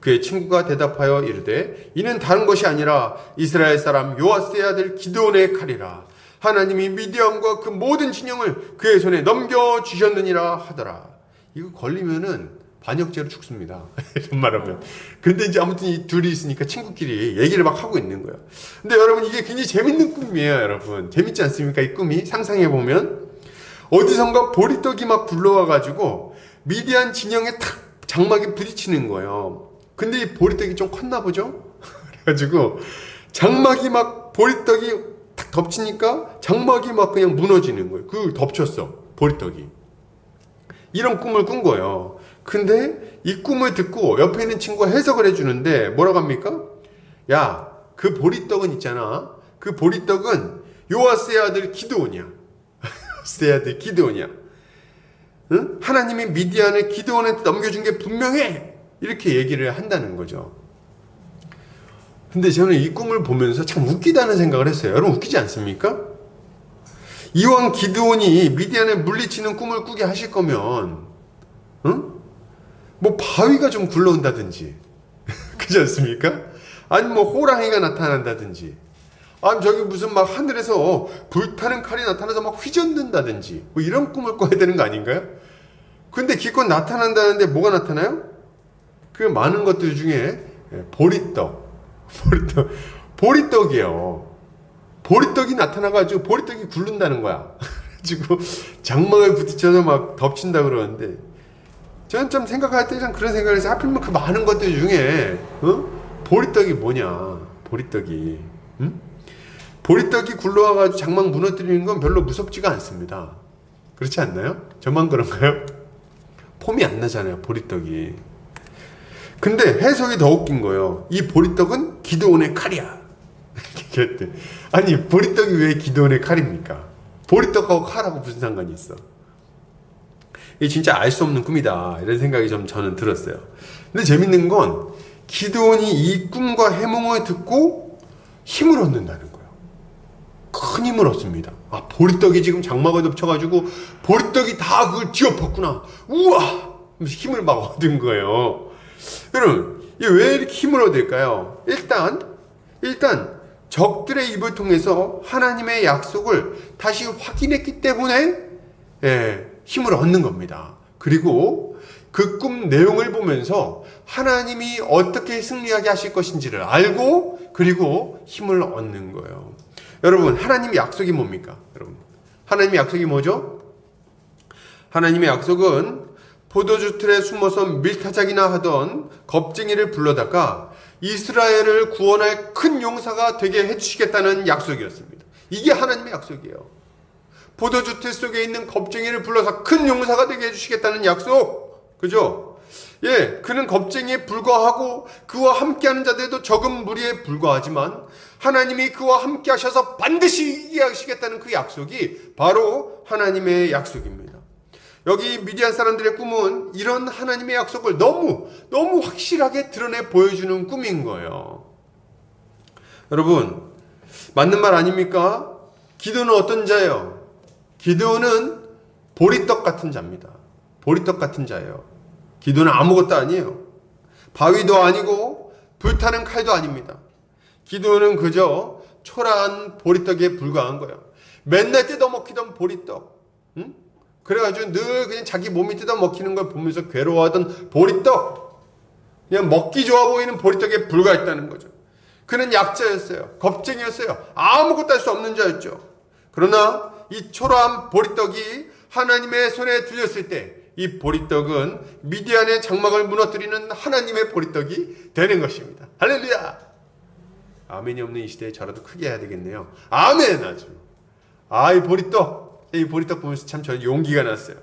그의 친구가 대답하여 이르되 이는 다른 것이 아니라 이스라엘 사람 요아스의 아들 기드온의 칼이라. 하나님이 미디안과 그 모든 진영을 그의 손에 넘겨주셨느니라 하더라. 이거 걸리면은 반역죄로 죽습니다. 이런 말하면. 근데 이제 아무튼 이 둘이 있으니까 친구끼리 얘기를 막 하고 있는 거예요. 근데 여러분, 이게 굉장히 재밌는 꿈이에요, 여러분. 재밌지 않습니까? 이 꿈이 상상해보면 어디선가 보리떡이 막 굴러와가지고 미디안 진영에 탁 장막에 부딪히는 거예요. 근데 이 보리떡이 좀 컸나 보죠? 그래가지고 장막이 막 보리떡이 탁 덮치니까 장막이 막 그냥 무너지는 거예요. 그걸 덮쳤어, 보리떡이. 이런 꿈을 꾼 거예요. 근데 이 꿈을 듣고 옆에 있는 친구가 해석을 해주는데 뭐라고 합니까? 야, 그 보리떡은 있잖아. 그 보리떡은 요아스의 아들 기드온이야. 요아스의 아들 기드온이야. 응? 하나님이 미디안을 기드온한테 넘겨준 게 분명해. 이렇게 얘기를 한다는 거죠. 근데 저는 이 꿈을 보면서 참 웃기다는 생각을 했어요. 여러분, 웃기지 않습니까? 이왕 기드온이 미디안을 물리치는 꿈을 꾸게 하실 거면, 뭐 바위가 좀 굴러온다든지, 그렇지 않습니까? 아니 뭐 호랑이가 나타난다든지, 아, 저기 무슨 막 하늘에서 불타는 칼이 나타나서 막 휘젓는다든지 뭐 이런 꿈을 꿔야 되는 거 아닌가요? 근데 기껏 나타난다는데 뭐가 나타나요? 그 많은 것들 중에 보리떡이에요. 보리떡이 나타나가지고 보리떡이 굴른다는 거야. 그래가지고 장막을 부딪혀서 막 덮친다 그러는데, 저는 좀 생각할 때 참 그런 생각을 해서, 하필이면 그 많은 것들 중에 보리떡이 뭐냐, 보리떡이. 응? 보리떡이 굴러와가지고 장막 무너뜨리는 건 별로 무섭지가 않습니다. 그렇지 않나요? 저만 그런가요? 폼이 안 나잖아요, 보리떡이. 근데 해석이 더 웃긴 거예요. 이 보리떡은 기드온의 칼이야. 그랬대. 아니, 보리떡이 왜 기드온의 칼입니까? 보리떡하고 칼하고 무슨 상관이 있어? 이게 진짜 알 수 없는 꿈이다, 이런 생각이 좀 저는 들었어요. 근데 재밌는 건 기드온이 이 꿈과 해몽을 듣고 힘을 얻는다는 거예요. 큰 힘을 얻습니다. 아, 보리떡이 지금 장막을 덮쳐가지고 보리떡이 다 그걸 뒤엎었구나. 우와! 힘을 막 얻은 거예요. 여러분, 이게 왜 이렇게 힘을 얻을까요? 일단 적들의 입을 통해서 하나님의 약속을 다시 확인했기 때문에 힘을 얻는 겁니다. 그리고 그 꿈 내용을 보면서 하나님이 어떻게 승리하게 하실 것인지를 알고, 그리고 힘을 얻는 거예요. 여러분, 하나님의 약속이 뭡니까? 여러분, 하나님의 약속이 뭐죠? 하나님의 약속은 포도주 틀에 숨어서 밀타작이나 하던 겁쟁이를 불러다가 이스라엘을 구원할 큰 용사가 되게 해주시겠다는 약속이었습니다. 이게 하나님의 약속이에요. 포도주 틀 속에 있는 겁쟁이를 불러서 큰 용사가 되게 해주시겠다는 약속. 그죠? 예, 그는 겁쟁이에 불과하고 그와 함께하는 자들도 적은 무리에 불과하지만 하나님이 그와 함께 하셔서 반드시 이기게 하시겠다는 그 약속이 바로 하나님의 약속입니다. 여기 미디안 사람들의 꿈은 이런 하나님의 약속을 너무 확실하게 드러내 보여주는 꿈인 거예요. 여러분, 맞는 말 아닙니까? 기드온은 어떤 자예요? 기드온은 보리떡 같은 자입니다. 보리떡 같은 자예요. 기드온은 아무것도 아니에요. 바위도 아니고 불타는 칼도 아닙니다. 기드온은 그저 초라한 보리떡에 불과한 거예요. 맨날 뜯어먹히던 보리떡. 응? 그래가지고 늘 그냥 자기 몸이 뜯어먹히는 걸 보면서 괴로워하던 보리떡. 그냥 먹기 좋아 보이는 보리떡에 불과했다는 거죠. 그는 약자였어요. 겁쟁이였어요. 아무것도 할 수 없는 자였죠. 그러나 이 초라한 보리떡이 하나님의 손에 들렸을 때 이 보리떡은 미디안의 장막을 무너뜨리는 하나님의 보리떡이 되는 것입니다. 할렐루야! 아멘이 없는 이 시대에 저라도 크게 해야 되겠네요. 아멘! 아주. 이 보리떡 보면서 참 저는 용기가 났어요.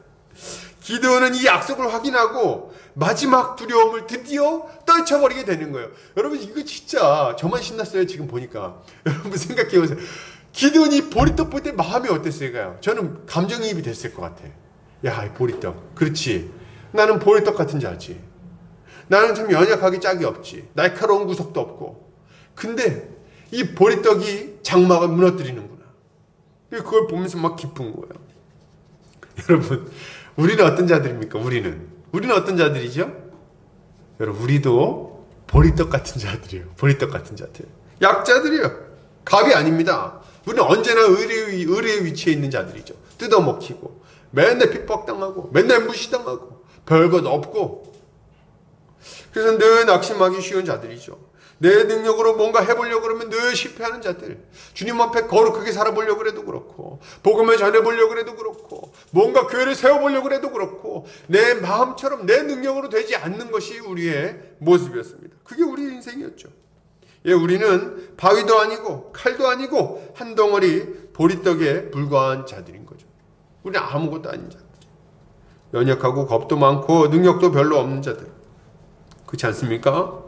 기드온은 이 약속을 확인하고 마지막 두려움을 드디어 떨쳐버리게 되는 거예요. 여러분, 이거 진짜 저만 신났어요, 지금 보니까. 여러분 생각해보세요. 기드온이 보리떡 볼 때 마음이 어땠을까요? 저는 감정이입이 됐을 것 같아. 야, 이 보리떡. 그렇지. 나는 보리떡 같은 자지. 나는 참 연약하기 짝이 없지. 날카로운 구석도 없고. 근데 이 보리떡이 장막을 무너뜨리는구나. 그걸 보면서 막 기쁜 거예요. 여러분, 우리는 어떤 자들입니까? 우리는 어떤 자들이죠? 여러분, 우리도 보리떡 같은 자들이에요. 보리떡 같은 자들. 약자들이에요. 갑이 아닙니다. 우리는 언제나 의뢰의 위치에 있는 자들이죠. 뜯어먹히고, 맨날 핍박당하고, 맨날 무시당하고, 별것 없고. 그래서 늘 낙심하기 쉬운 자들이죠. 내 능력으로 뭔가 해보려고 그러면 늘 실패하는 자들. 주님 앞에 거룩하게 살아보려고 그래도 그렇고, 복음을 전해보려고 그래도 그렇고, 뭔가 교회를 세워보려고 그래도 그렇고, 내 마음처럼 내 능력으로 되지 않는 것이 우리의 모습이었습니다. 그게 우리의 인생이었죠. 예, 우리는 바위도 아니고 칼도 아니고 한 덩어리 보리떡에 불과한 자들인 거죠. 우리는 아무것도 아닌 자들. 연약하고 겁도 많고 능력도 별로 없는 자들. 그렇지 않습니까?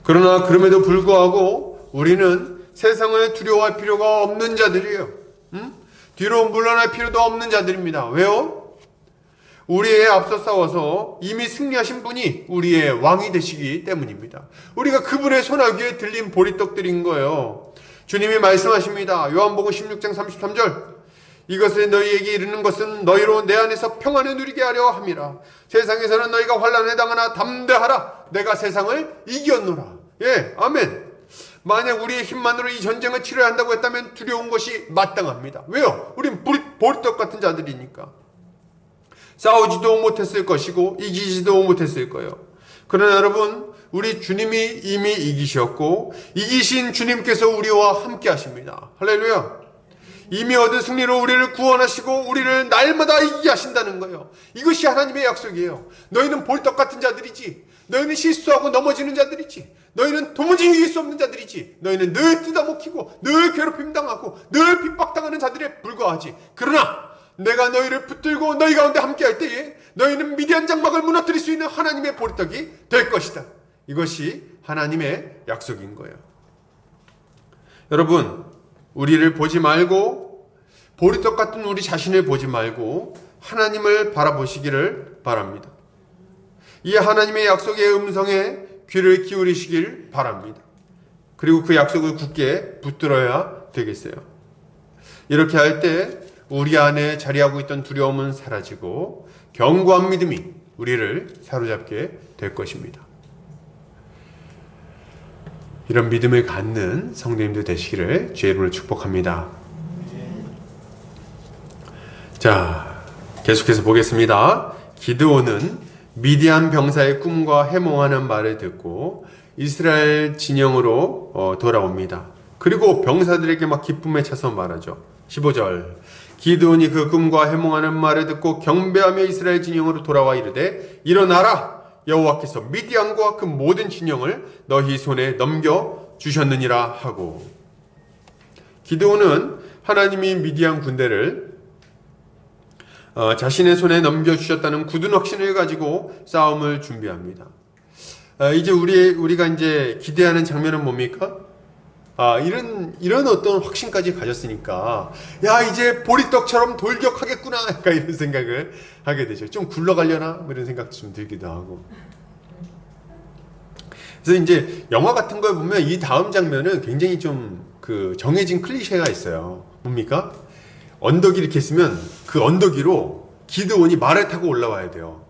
그러나 그럼에도 불구하고 우리는 세상을 두려워할 필요가 없는 자들이에요. 뒤로 물러날 필요도 없는 자들입니다. 왜요? 우리의 앞서 싸워서 이미 승리하신 분이 우리의 왕이 되시기 때문입니다. 우리가 그분의 손아귀에 들린 보리떡들인 거예요. 주님이 말씀하십니다. 요한복음 16장 33절. 이것을 너희에게 이르는 것은 너희로 내 안에서 평안을 누리게 하려 함이라. 세상에서는 너희가 환난을 당하나 담대하라. 내가 세상을 이겼노라. 예, 아멘. 만약 우리의 힘만으로 이 전쟁을 치러야 한다고 했다면 두려운 것이 마땅합니다. 왜요? 우린 보리떡 같은 자들이니까. 싸우지도 못했을 것이고 이기지도 못했을 거예요. 그러나 여러분, 우리 주님이 이미 이기셨고 이기신 주님께서 우리와 함께 하십니다. 할렐루야. 이미 얻은 승리로 우리를 구원하시고 우리를 날마다 이기게 하신다는 거예요. 이것이 하나님의 약속이에요. 너희는 보리떡 같은 자들이지. 너희는 실수하고 넘어지는 자들이지. 너희는 도무지 이길 수 없는 자들이지. 너희는 늘 뜯어먹히고 늘 괴롭힘 당하고 늘 핍박당하는 자들에 불과하지. 그러나 내가 너희를 붙들고 너희 가운데 함께할 때에 너희는 미디안 장막을 무너뜨릴 수 있는 하나님의 보리떡이 될 것이다. 이것이 하나님의 약속인 거예요. 여러분, 우리를 보지 말고 보리떡 같은 우리 자신을 보지 말고 하나님을 바라보시기를 바랍니다. 이 하나님의 약속의 음성에 귀를 기울이시길 바랍니다. 그리고 그 약속을 굳게 붙들어야 되겠어요. 이렇게 할 때 우리 안에 자리하고 있던 두려움은 사라지고 견고한 믿음이 우리를 사로잡게 될 것입니다. 이런 믿음을 갖는 성도님들 되시기를 주의 이름으로 축복합니다. 자, 계속해서 보겠습니다. 기드온은 미디안 병사의 꿈과 해몽하는 말을 듣고 이스라엘 진영으로 돌아옵니다. 그리고 병사들에게 막 기쁨에 차서 말하죠. 15절, 기드온이 그 꿈과 해몽하는 말을 듣고 경배하며 이스라엘 진영으로 돌아와 이르되 일어나라, 여호와께서 미디안과 그 모든 진영을 너희 손에 넘겨주셨느니라 하고. 기드온은 하나님이 미디안 군대를 자신의 손에 넘겨주셨다는 굳은 확신을 가지고 싸움을 준비합니다. 이제 우리가 이제 기대하는 장면은 뭡니까? 이런 어떤 확신까지 가졌으니까, 야, 이제 보리떡처럼 돌격하겠구나. 약간 이런 생각을 하게 되죠. 좀 굴러가려나? 뭐 이런 생각도 좀 들기도 하고. 그래서 이제 영화 같은 걸 보면 이 다음 장면은 굉장히 좀 정해진 클리셰가 있어요. 뭡니까? 언덕이 이렇게 있으면 그 언덕 위로 기드온이 말을 타고 올라와야 돼요.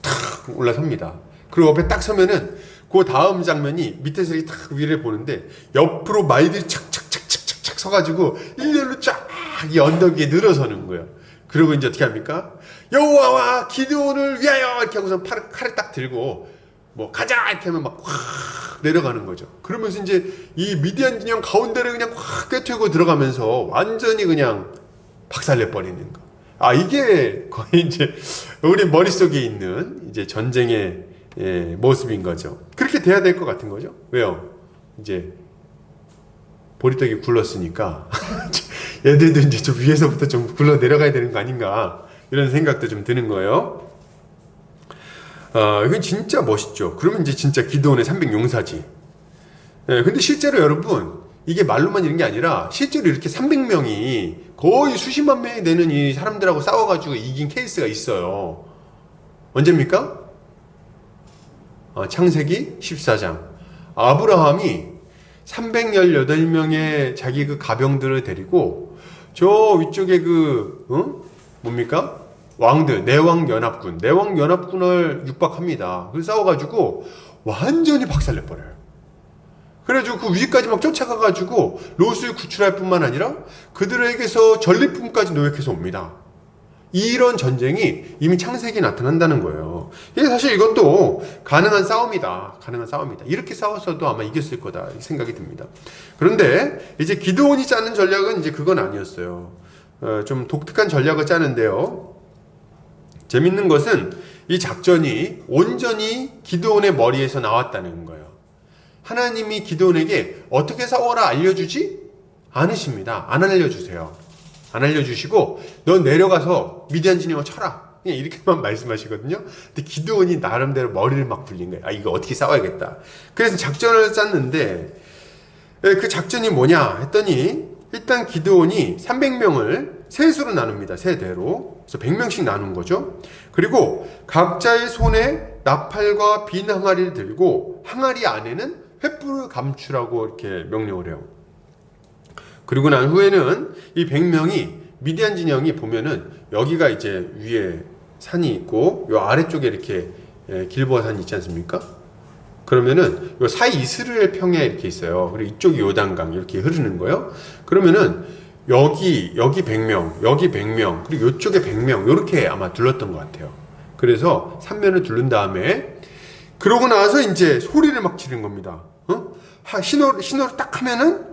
탁 올라섭니다. 그리고 옆에 딱 서면은 그 다음 장면이 밑에서 이렇게 탁 위를 보는데 옆으로 말들이 착착착착착 서가지고 일렬로 쫙 이 언덕 위에 늘어서는 거예요. 그리고 이제 어떻게 합니까? 여호와와 기드온을 위하여 이렇게 하고서 칼을 딱 들고 뭐 가자 이렇게 하면 막 확 내려가는 거죠. 그러면서 이제 이 미디안 진영 가운데를 그냥 확 꿰뚫고 들어가면서 완전히 그냥 박살내 버리는 거. 이게 거의 이제 우리 머릿속에 있는 이제 전쟁의 모습인 거죠. 그렇게 돼야 될 것 같은 거죠. 왜요? 이제 보리떡이 굴렀으니까 얘들도 이제 좀 위에서부터 좀 굴러 내려가야 되는 거 아닌가, 이런 생각도 좀 드는 거예요. 이건 진짜 멋있죠. 그러면 이제 진짜 기드온의 300용사지. 근데 실제로 여러분, 이게 말로만 이런 게 아니라 실제로 이렇게 300명이 거의 수십만 명이 되는 이 사람들하고 싸워가지고 이긴 케이스가 있어요. 언제입니까? 창세기 14장. 아브라함이 318명의 자기 그 가병들을 데리고 저 위쪽에 뭡니까? 왕들, 내왕연합군을 육박합니다. 그래서 싸워가지고 완전히 박살내버려요. 그래가지고 그 위까지 막 쫓아가가지고 롯을 구출할 뿐만 아니라 그들에게서 전리품까지 노획해서 옵니다. 이런 전쟁이 이미 창세기에 나타난다는 거예요. 사실 이것도 가능한 싸움이다. 이렇게 싸웠어도 아마 이겼을 거다 생각이 듭니다. 그런데 이제 기드온이 짜는 전략은 이제 그건 아니었어요. 좀 독특한 전략을 짜는데요. 재밌는 것은 이 작전이 온전히 기드온의 머리에서 나왔다는 거예요. 하나님이 기드온에게 어떻게 싸워라 알려주지 않으십니다. 안 알려주세요. 안 알려주시고 너 내려가서 미디안 진영을 쳐라, 그냥 이렇게만 말씀하시거든요. 근데 기드온이 나름대로 머리를 막 굴린 거예요. 이거 어떻게 싸워야겠다. 그래서 작전을 짰는데 그 작전이 뭐냐 했더니, 일단 기드온이 300명을 셋으로 나눕니다. 세대로. 그래서 100명씩 나눈 거죠. 그리고 각자의 손에 나팔과 빈 항아리를 들고 항아리 안에는 횃불을 감추라고 이렇게 명령을 해요. 그리고 난 후에는 이 100명이 미디안 진영이 보면은 여기가 이제 위에 산이 있고 요 아래쪽에 이렇게 길보아 산이 있지 않습니까? 그러면은 요 사이 이스라엘 평야 이렇게 있어요. 그리고 이쪽이 요단강 이렇게 흐르는 거예요. 그러면은 여기 100명, 여기 100명, 그리고 요쪽에 100명 이렇게 아마 둘렀던 것 같아요. 그래서 3면을 둘른 다음에 그러고 나서 이제 소리를 막 지르는 겁니다. 신호를 딱 하면은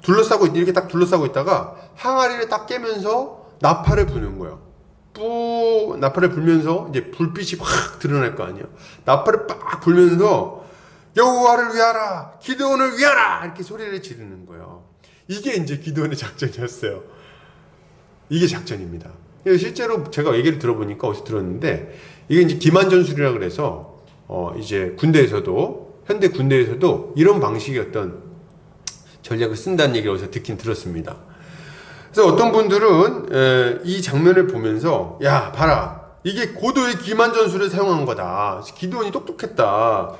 둘러싸고 이렇게 딱 둘러싸고 있다가 항아리를 딱 깨면서 나팔을 부는 거예요. 나팔을 불면서 이제 불빛이 확 드러날 거 아니에요. 나팔을 빡 불면서 여호와를 위하라, 기드온을 위하라 이렇게 소리를 지르는 거예요. 이게 이제 기드온의 작전이었어요. 이게 작전입니다. 실제로 제가 얘기를 들어보니까 어디서 들었는데 이게 이제 기만전술이라 그래서 이제 군대에서도 현대 군대에서도 이런 방식의 어떤 전략을 쓴다는 얘기를 어디서 듣긴 들었습니다. 그래서 어떤 분들은 이 장면을 보면서 야 봐라 이게 고도의 기만전술을 사용한 거다. 기드온이 똑똑했다.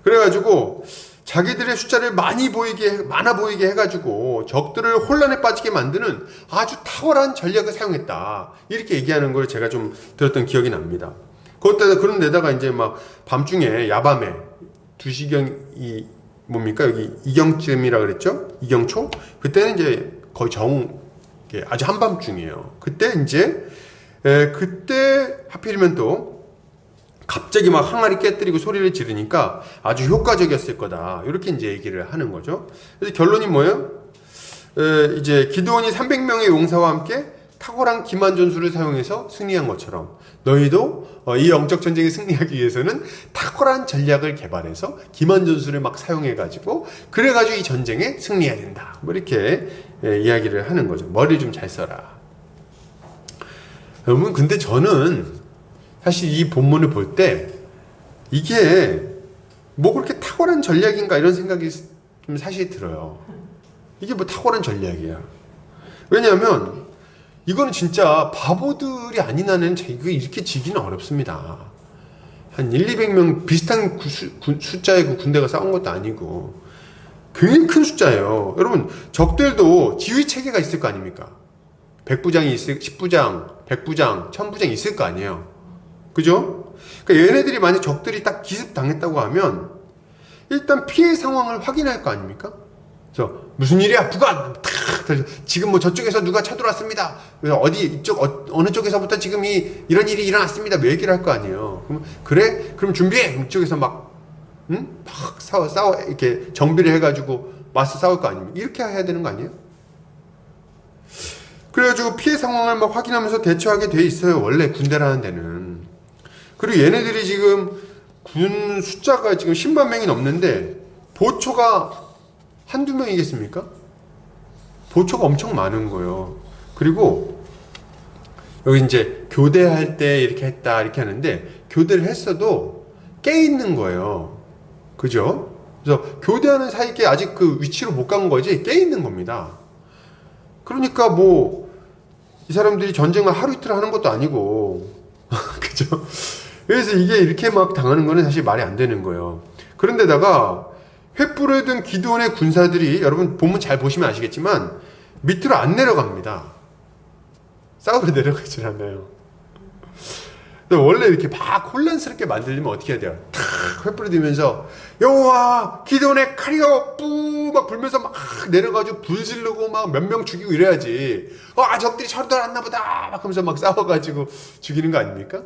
그래가지고 자기들의 숫자를 많아 보이게 해가지고 적들을 혼란에 빠지게 만드는 아주 탁월한 전략을 사용했다. 이렇게 얘기하는 걸 제가 좀 들었던 기억이 납니다. 그런데다가 이제 막 밤중에 야밤에 2시경이 뭡니까? 여기 이경쯤이라 그랬죠? 이경초? 그때는 이제 거의 아주 한밤중이에요. 그때 하필이면 또 갑자기 막 항아리 깨뜨리고 소리를 지르니까 아주 효과적이었을 거다. 이렇게 이제 얘기를 하는 거죠. 그래서 결론이 뭐예요? 이제 기드온이 300명의 용사와 함께 탁월한 기만전술을 사용해서 승리한 것처럼 너희도 이 영적 전쟁에 승리하기 위해서는 탁월한 전략을 개발해서 기만전술을 막 사용해가지고 그래가지고 이 전쟁에 승리해야 된다. 뭐 이렇게 이야기를 하는 거죠. 머리를 좀 잘 써라. 여러분, 근데 저는 사실 이 본문을 볼 때 이게 뭐 그렇게 탁월한 전략인가 이런 생각이 좀 사실 들어요. 이게 뭐 탁월한 전략이야. 왜냐하면 이거는 진짜 바보들이 아닌 한은 이렇게 지기는 어렵습니다. 한 200명 비슷한 숫자의 그 군대가 싸운 것도 아니고 굉장히 큰 숫자예요. 여러분 적들도 지휘 체계가 있을 거 아닙니까? 10부장, 100부장, 1000부장 있을 거 아니에요. 그죠? 그러니까 얘네들이 만약 적들이 딱 기습당했다고 하면 일단 피해 상황을 확인할 거 아닙니까? 그래서 무슨 일이야? 부관! 지금 뭐 저쪽에서 누가 쳐들어왔습니다. 어느 쪽에서부터 지금 이런 일이 일어났습니다. 뭐 얘기를 할 거 아니에요. 그럼 그래? 그럼 준비해! 그럼 이쪽에서 막 싸워 이렇게 정비를 해가지고 맞서 싸울 거 아닙니까? 이렇게 해야 되는 거 아니에요? 그래가지고 피해 상황을 막 확인하면서 대처하게 돼 있어요. 원래 군대라는 데는. 그리고 얘네들이 지금 군 숫자가 지금 10만 명이 넘는데 보초가 한두 명이겠습니까? 보초가 엄청 많은 거예요. 그리고 여기 이제 교대할 때 이렇게 했다 이렇게 하는데 교대를 했어도 깨 있는 거예요. 그죠? 그래서 교대하는 사이에 아직 그 위치로 못 간 거지 깨 있는 겁니다. 그러니까 뭐 이 사람들이 전쟁을 하루 이틀 하는 것도 아니고 그죠? 그래서 이게 이렇게 막 당하는 거는 사실 말이 안 되는 거예요. 그런데다가 횃불을 든 기드온의 군사들이 여러분 본문 잘 보시면 아시겠지만 밑으로 안 내려갑니다. 싸우러 내려가질 않아요. 원래 이렇게 막 혼란스럽게 만들려면 어떻게 해야 돼요? 탁 횃불을 들면서 여호와 기드온의 칼이여 뿌 막 불면서 막 내려가지고 불 지르고 막 몇 명 죽이고 이래야지. 적들이 쳐들어왔나 보다 막 하면서 막 싸워가지고 죽이는 거 아닙니까?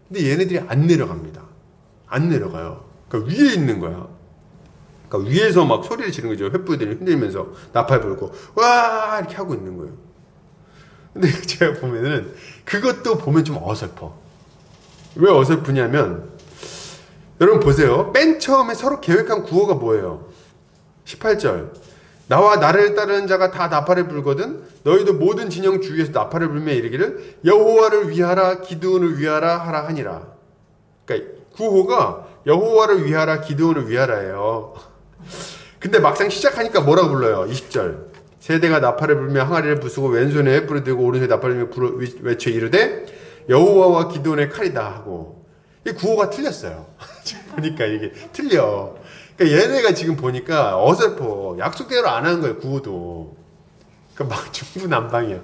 근데 얘네들이 안 내려갑니다. 안 내려가요. 그러니까 위에 있는 거야. 그러니까 위에서 막 소리를 지르는 거죠. 횃불들이 흔들면서 나팔 불고 와 이렇게 하고 있는 거예요. 근데 제가 보면은 그것도 보면 좀 어설퍼. 왜 어설프냐면 여러분 보세요. 맨 처음에 서로 계획한 구호가 뭐예요? 18절 나와 나를 따르는 자가 다 나팔을 불거든 너희도 모든 진영 주위에서 나팔을 불며 이르기를 여호와를 위하라 기드온을 위하라 하라 하니라. 그러니까 구호가 여호와를 위하라 기드온을 위하라예요. 근데 막상 시작하니까 뭐라고 불러요? 20절 세대가 나팔을 불며 항아리를 부수고 왼손에 횃불을 들고 오른손에 나팔을 불며 외쳐 이르되 여호와와 기드온의 칼이다 하고 이 구호가 틀렸어요. 보니까 이게 틀려. 그러니까 얘네가 지금 보니까 어설퍼. 약속대로 안 하는 거예요. 구호도. 그러니까 막 중구난방이야.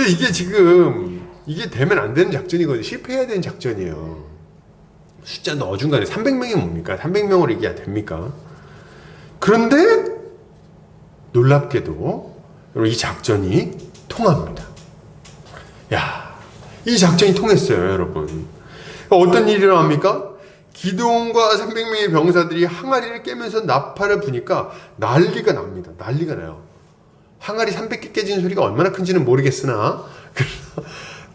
이게 지금 이게 되면 안 되는 작전이거든요. 실패해야 되는 작전이에요. 숫자 넣어준 거 아니에요. 300명이 뭡니까? 300명으로 이게 됩니까? 그런데 놀랍게도 여러분 이 작전이 통합니다. 야, 이 작전이 통했어요, 여러분. 어떤 일이 일어납니까? 기드온과 300명의 병사들이 항아리를 깨면서 나팔을 부니까 난리가 납니다. 난리가 나요. 항아리 300개 깨지는 소리가 얼마나 큰지는 모르겠으나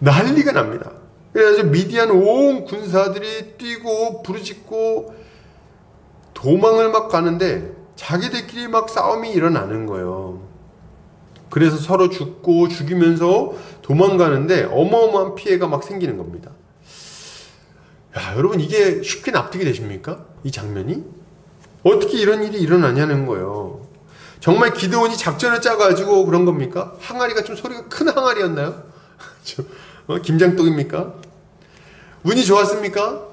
난리가 납니다. 그래서 미디안 온 군사들이 뛰고 부르짖고 도망을 막 가는데 자기들끼리 막 싸움이 일어나는 거예요. 그래서 서로 죽고 죽이면서 도망가는데 어마어마한 피해가 막 생기는 겁니다. 야, 여러분 이게 쉽게 납득이 되십니까? 이 장면이? 어떻게 이런 일이 일어나냐는 거예요. 정말 기드온이 작전을 짜가지고 그런 겁니까? 항아리가 좀 소리가 큰 항아리였나요? 김장떡입니까? 운이 좋았습니까?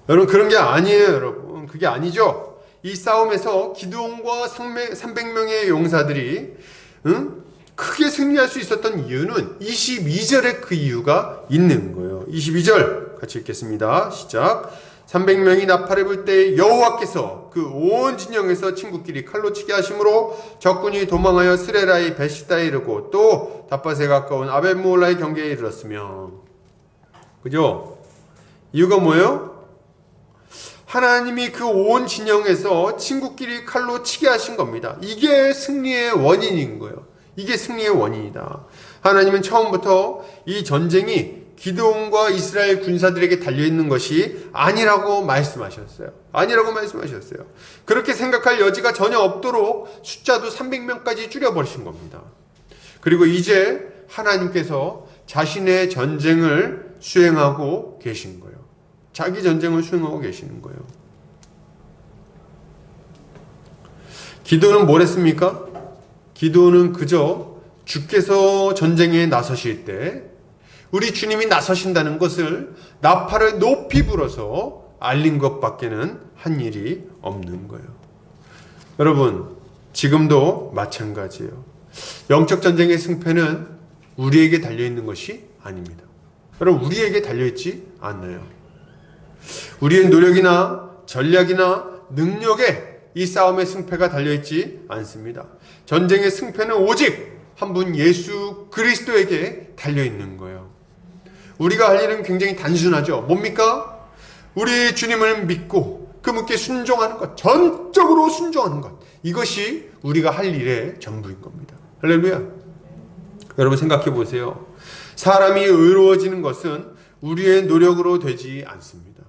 여러분 그런 게 아니에요, 여러분. 그게 아니죠. 이 싸움에서 기드온과 300명의 용사들이 크게 승리할 수 있었던 이유는 22절에 그 이유가 있는 거예요. 22절 같이 읽겠습니다. 시작. 300명이 나팔을 불 때 여호와께서 그 온 진영에서 친구끼리 칼로 치게 하심으로 적군이 도망하여 스레라의 베시다에 이르고 또 다팟에 가까운 아벨므홀라의 경계에 이르렀으며. 그죠? 이유가 뭐예요? 하나님이 그 온 진영에서 친구끼리 칼로 치게 하신 겁니다. 이게 승리의 원인인 거예요. 이게 승리의 원인이다. 하나님은 처음부터 이 전쟁이 기드온과 이스라엘 군사들에게 달려있는 것이 아니라고 말씀하셨어요. 아니라고 말씀하셨어요. 그렇게 생각할 여지가 전혀 없도록 숫자도 300명까지 줄여버리신 겁니다. 그리고 이제 하나님께서 자신의 전쟁을 수행하고 계신 거예요. 자기 전쟁을 수행하고 계시는 거예요. 기드온은 뭘 했습니까? 기드온은 그저 주께서 전쟁에 나서실 때 우리 주님이 나서신다는 것을 나팔을 높이 불어서 알린 것밖에는 한 일이 없는 거예요. 여러분, 지금도 마찬가지예요. 영적 전쟁의 승패는 우리에게 달려있는 것이 아닙니다. 여러분, 우리에게 달려있지 않나요? 우리의 노력이나 전략이나 능력에 이 싸움의 승패가 달려있지 않습니다. 전쟁의 승패는 오직 한 분 예수 그리스도에게 달려있는 거예요. 우리가 할 일은 굉장히 단순하죠. 뭡니까? 우리 주님을 믿고 그분께 순종하는 것, 전적으로 순종하는 것. 이것이 우리가 할 일의 전부인 겁니다. 할렐루야. 여러분 생각해 보세요. 사람이 의로워지는 것은 우리의 노력으로 되지 않습니다.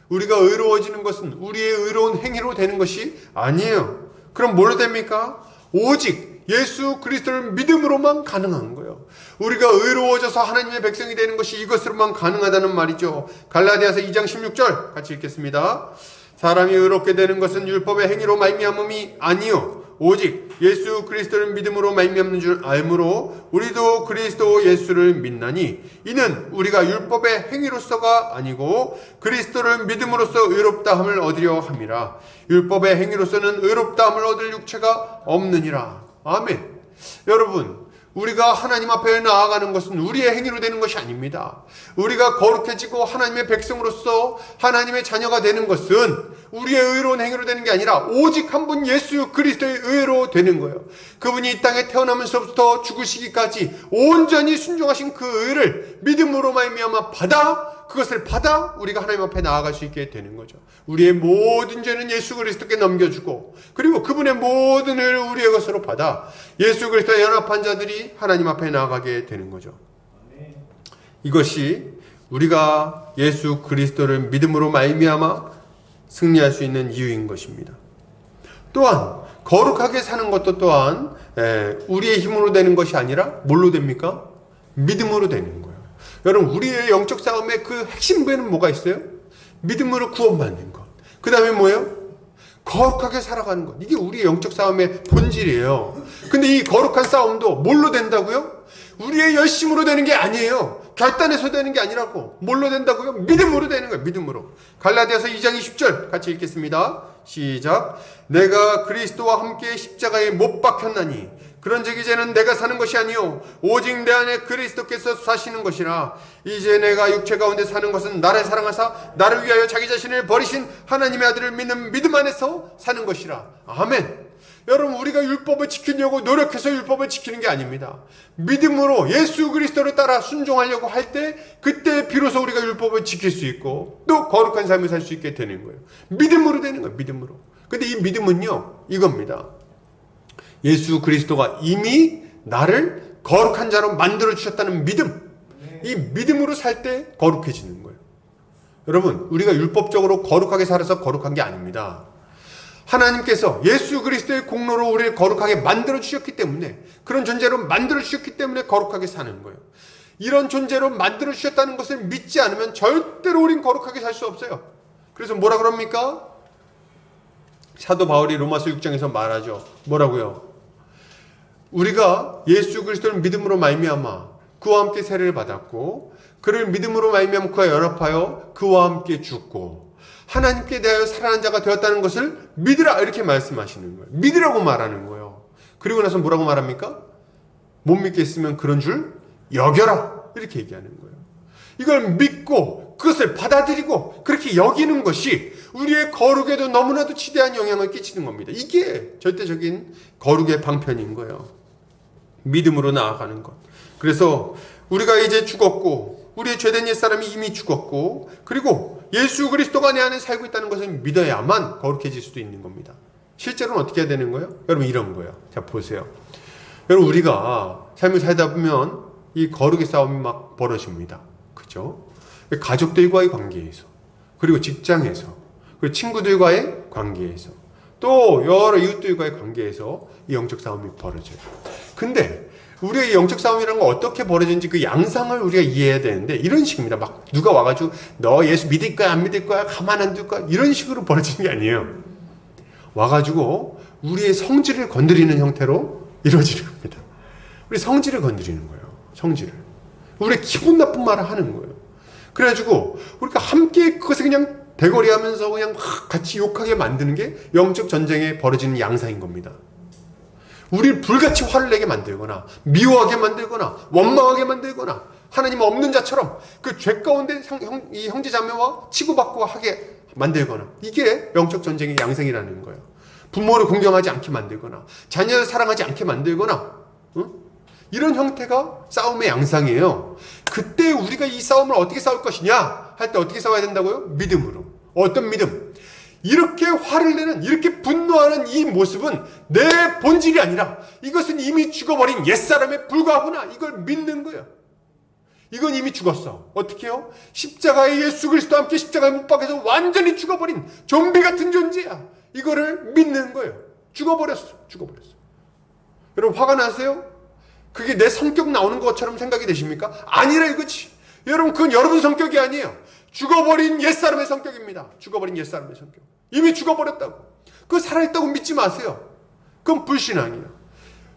우리가 의로워지는 것은 우리의 의로운 행위로 되는 것이 아니에요. 그럼 뭘로 됩니까? 오직 예수 그리스도를 믿음으로만 가능한 거예요. 우리가 의로워져서 하나님의 백성이 되는 것이 이것으로만 가능하다는 말이죠. 갈라디아서 2장 16절 같이 읽겠습니다. 사람이 의롭게 되는 것은 율법의 행위로 말미암음이 아니요 오직 예수 그리스도를 믿음으로 말미암는 줄 알므로 우리도 그리스도 예수를 믿나니 이는 우리가 율법의 행위로서가 아니고 그리스도를 믿음으로써 의롭다함을 얻으려 함이라. 율법의 행위로서는 의롭다함을 얻을 육체가 없느니라. 아멘. 여러분, 우리가 하나님 앞에 나아가는 것은 우리의 행위로 되는 것이 아닙니다. 우리가 거룩해지고 하나님의 백성으로서 하나님의 자녀가 되는 것은 우리의 의로운 행위로 되는 게 아니라 오직 한 분 예수 그리스도의 의로 되는 거예요. 그분이 이 땅에 태어나면서부터 죽으시기까지 온전히 순종하신 그 의를 믿음으로 말미암아 그것을 받아 우리가 하나님 앞에 나아갈 수 있게 되는 거죠. 우리의 모든 죄는 예수 그리스도께 넘겨주고 그리고 그분의 모든 의를 우리의 것으로 받아 예수 그리스도에 연합한 자들이 하나님 앞에 나아가게 되는 거죠. 이것이 우리가 예수 그리스도를 믿음으로 말미암아 승리할 수 있는 이유인 것입니다. 또한 거룩하게 사는 것도 또한 우리의 힘으로 되는 것이 아니라 뭘로 됩니까? 믿음으로 되는 거예요. 여러분, 우리의 영적 싸움의 그 핵심 부에는 뭐가 있어요? 믿음으로 구원받는 것. 그 다음에 뭐예요? 거룩하게 살아가는 것. 이게 우리의 영적 싸움의 본질이에요. 근데 이 거룩한 싸움도 뭘로 된다고요? 우리의 열심으로 되는 게 아니에요. 결단해서 되는 게 아니라고. 뭘로 된다고요? 믿음으로 되는 거예요. 믿음으로. 갈라디아서 2장 20절 같이 읽겠습니다. 시작. 내가 그리스도와 함께 십자가에 못 박혔나니 그런즉 이제는 내가 사는 것이 아니요 오직 내 안에 그리스도께서 사시는 것이라. 이제 내가 육체 가운데 사는 것은 나를 사랑하사 나를 위하여 자기 자신을 버리신 하나님의 아들을 믿는 믿음 안에서 사는 것이라. 아멘. 여러분, 우리가 율법을 지키려고 노력해서 율법을 지키는 게 아닙니다. 믿음으로 예수 그리스도를 따라 순종하려고 할 때, 그때 비로소 우리가 율법을 지킬 수 있고 또 거룩한 삶을 살 수 있게 되는 거예요. 믿음으로 되는 거예요. 믿음으로. 근데 이 믿음은요, 이겁니다. 예수 그리스도가 이미 나를 거룩한 자로 만들어 주셨다는 믿음. 이 믿음으로 살 때 거룩해지는 거예요. 여러분, 우리가 율법적으로 거룩하게 살아서 거룩한 게 아닙니다. 하나님께서 예수 그리스도의 공로로 우리를 거룩하게 만들어 주셨기 때문에, 그런 존재로 만들어 주셨기 때문에 거룩하게 사는 거예요. 이런 존재로 만들어 주셨다는 것을 믿지 않으면 절대로 우린 거룩하게 살 수 없어요. 그래서 뭐라 그럽니까? 사도 바울이 로마서 6장에서 말하죠. 뭐라고요? 우리가 예수 그리스도를 믿음으로 말미암아 그와 함께 세례를 받았고, 그를 믿음으로 말미암아 그와 연합하여 그와 함께 죽고 하나님께 대하여 살아난 자가 되었다는 것을 믿으라, 이렇게 말씀하시는 거예요. 믿으라고 말하는 거예요. 그리고 나서 뭐라고 말합니까? 못 믿겠으면 그런 줄 여겨라, 이렇게 얘기하는 거예요. 이걸 믿고 그것을 받아들이고 그렇게 여기는 것이 우리의 거룩에도 너무나도 지대한 영향을 끼치는 겁니다. 이게 절대적인 거룩의 방편인 거예요. 믿음으로 나아가는 것. 그래서 우리가 이제 죽었고, 우리의 죄된 옛사람이 이미 죽었고, 그리고 예수 그리스도가 내 안에 살고 있다는 것을 믿어야만 거룩해질 수도 있는 겁니다. 실제로는 어떻게 해야 되는 거예요? 여러분, 이런 거예요. 자, 보세요. 여러분, 우리가 삶을 살다 보면 이 거룩의 싸움이 막 벌어집니다. 그죠? 가족들과의 관계에서, 그리고 직장에서, 그리고 친구들과의 관계에서, 또 여러 이웃들과의 관계에서 이 영적 싸움이 벌어져요. 근데 우리의 영적 싸움이라는 건 어떻게 벌어지는지 그 양상을 우리가 이해해야 되는데, 이런 식입니다. 막 누가 와가지고 너 예수 믿을 거야 안 믿을 거야 가만 안 둘 거야 이런 식으로 벌어지는 게 아니에요. 와가지고 우리의 성질을 건드리는 형태로 이루어지는 겁니다. 우리 성질을 건드리는 거예요. 성질을. 우리의 기분 나쁜 말을 하는 거예요. 그래가지고 우리가 함께 그것을 그냥 대거리하면서 그냥 막 같이 욕하게 만드는 게 영적 전쟁에 벌어지는 양상인 겁니다. 우리를 불같이 화를 내게 만들거나 미워하게 만들거나 원망하게 만들거나 하나님 없는 자처럼 그 죄 가운데 이 형제 자매와 치고받고 하게 만들거나, 이게 영적 전쟁의 양상이라는 거예요. 부모를 공경하지 않게 만들거나 자녀를 사랑하지 않게 만들거나, 응? 이런 형태가 싸움의 양상이에요. 그때 우리가 이 싸움을 어떻게 싸울 것이냐 할 때 어떻게 싸워야 된다고요? 믿음으로. 어떤 믿음? 이렇게 화를 내는, 이렇게 분노하는 이 모습은 내 본질이 아니라 이것은 이미 죽어버린 옛사람에 불과하구나, 이걸 믿는 거예요. 이건 이미 죽었어. 어떻게 해요? 십자가에 예수 그리스도와 함께 십자가에 못 박혀서 완전히 죽어버린 좀비 같은 존재야. 이거를 믿는 거예요. 죽어버렸어. 여러분, 화가 나세요? 그게 내 성격 나오는 것처럼 생각이 되십니까? 아니라 이거지. 여러분, 그건 여러분 성격이 아니에요. 죽어버린 옛사람의 성격입니다. 죽어버린 옛사람의 성격. 이미 죽어버렸다고. 그거 살아있다고 믿지 마세요. 그건 불신앙이에요.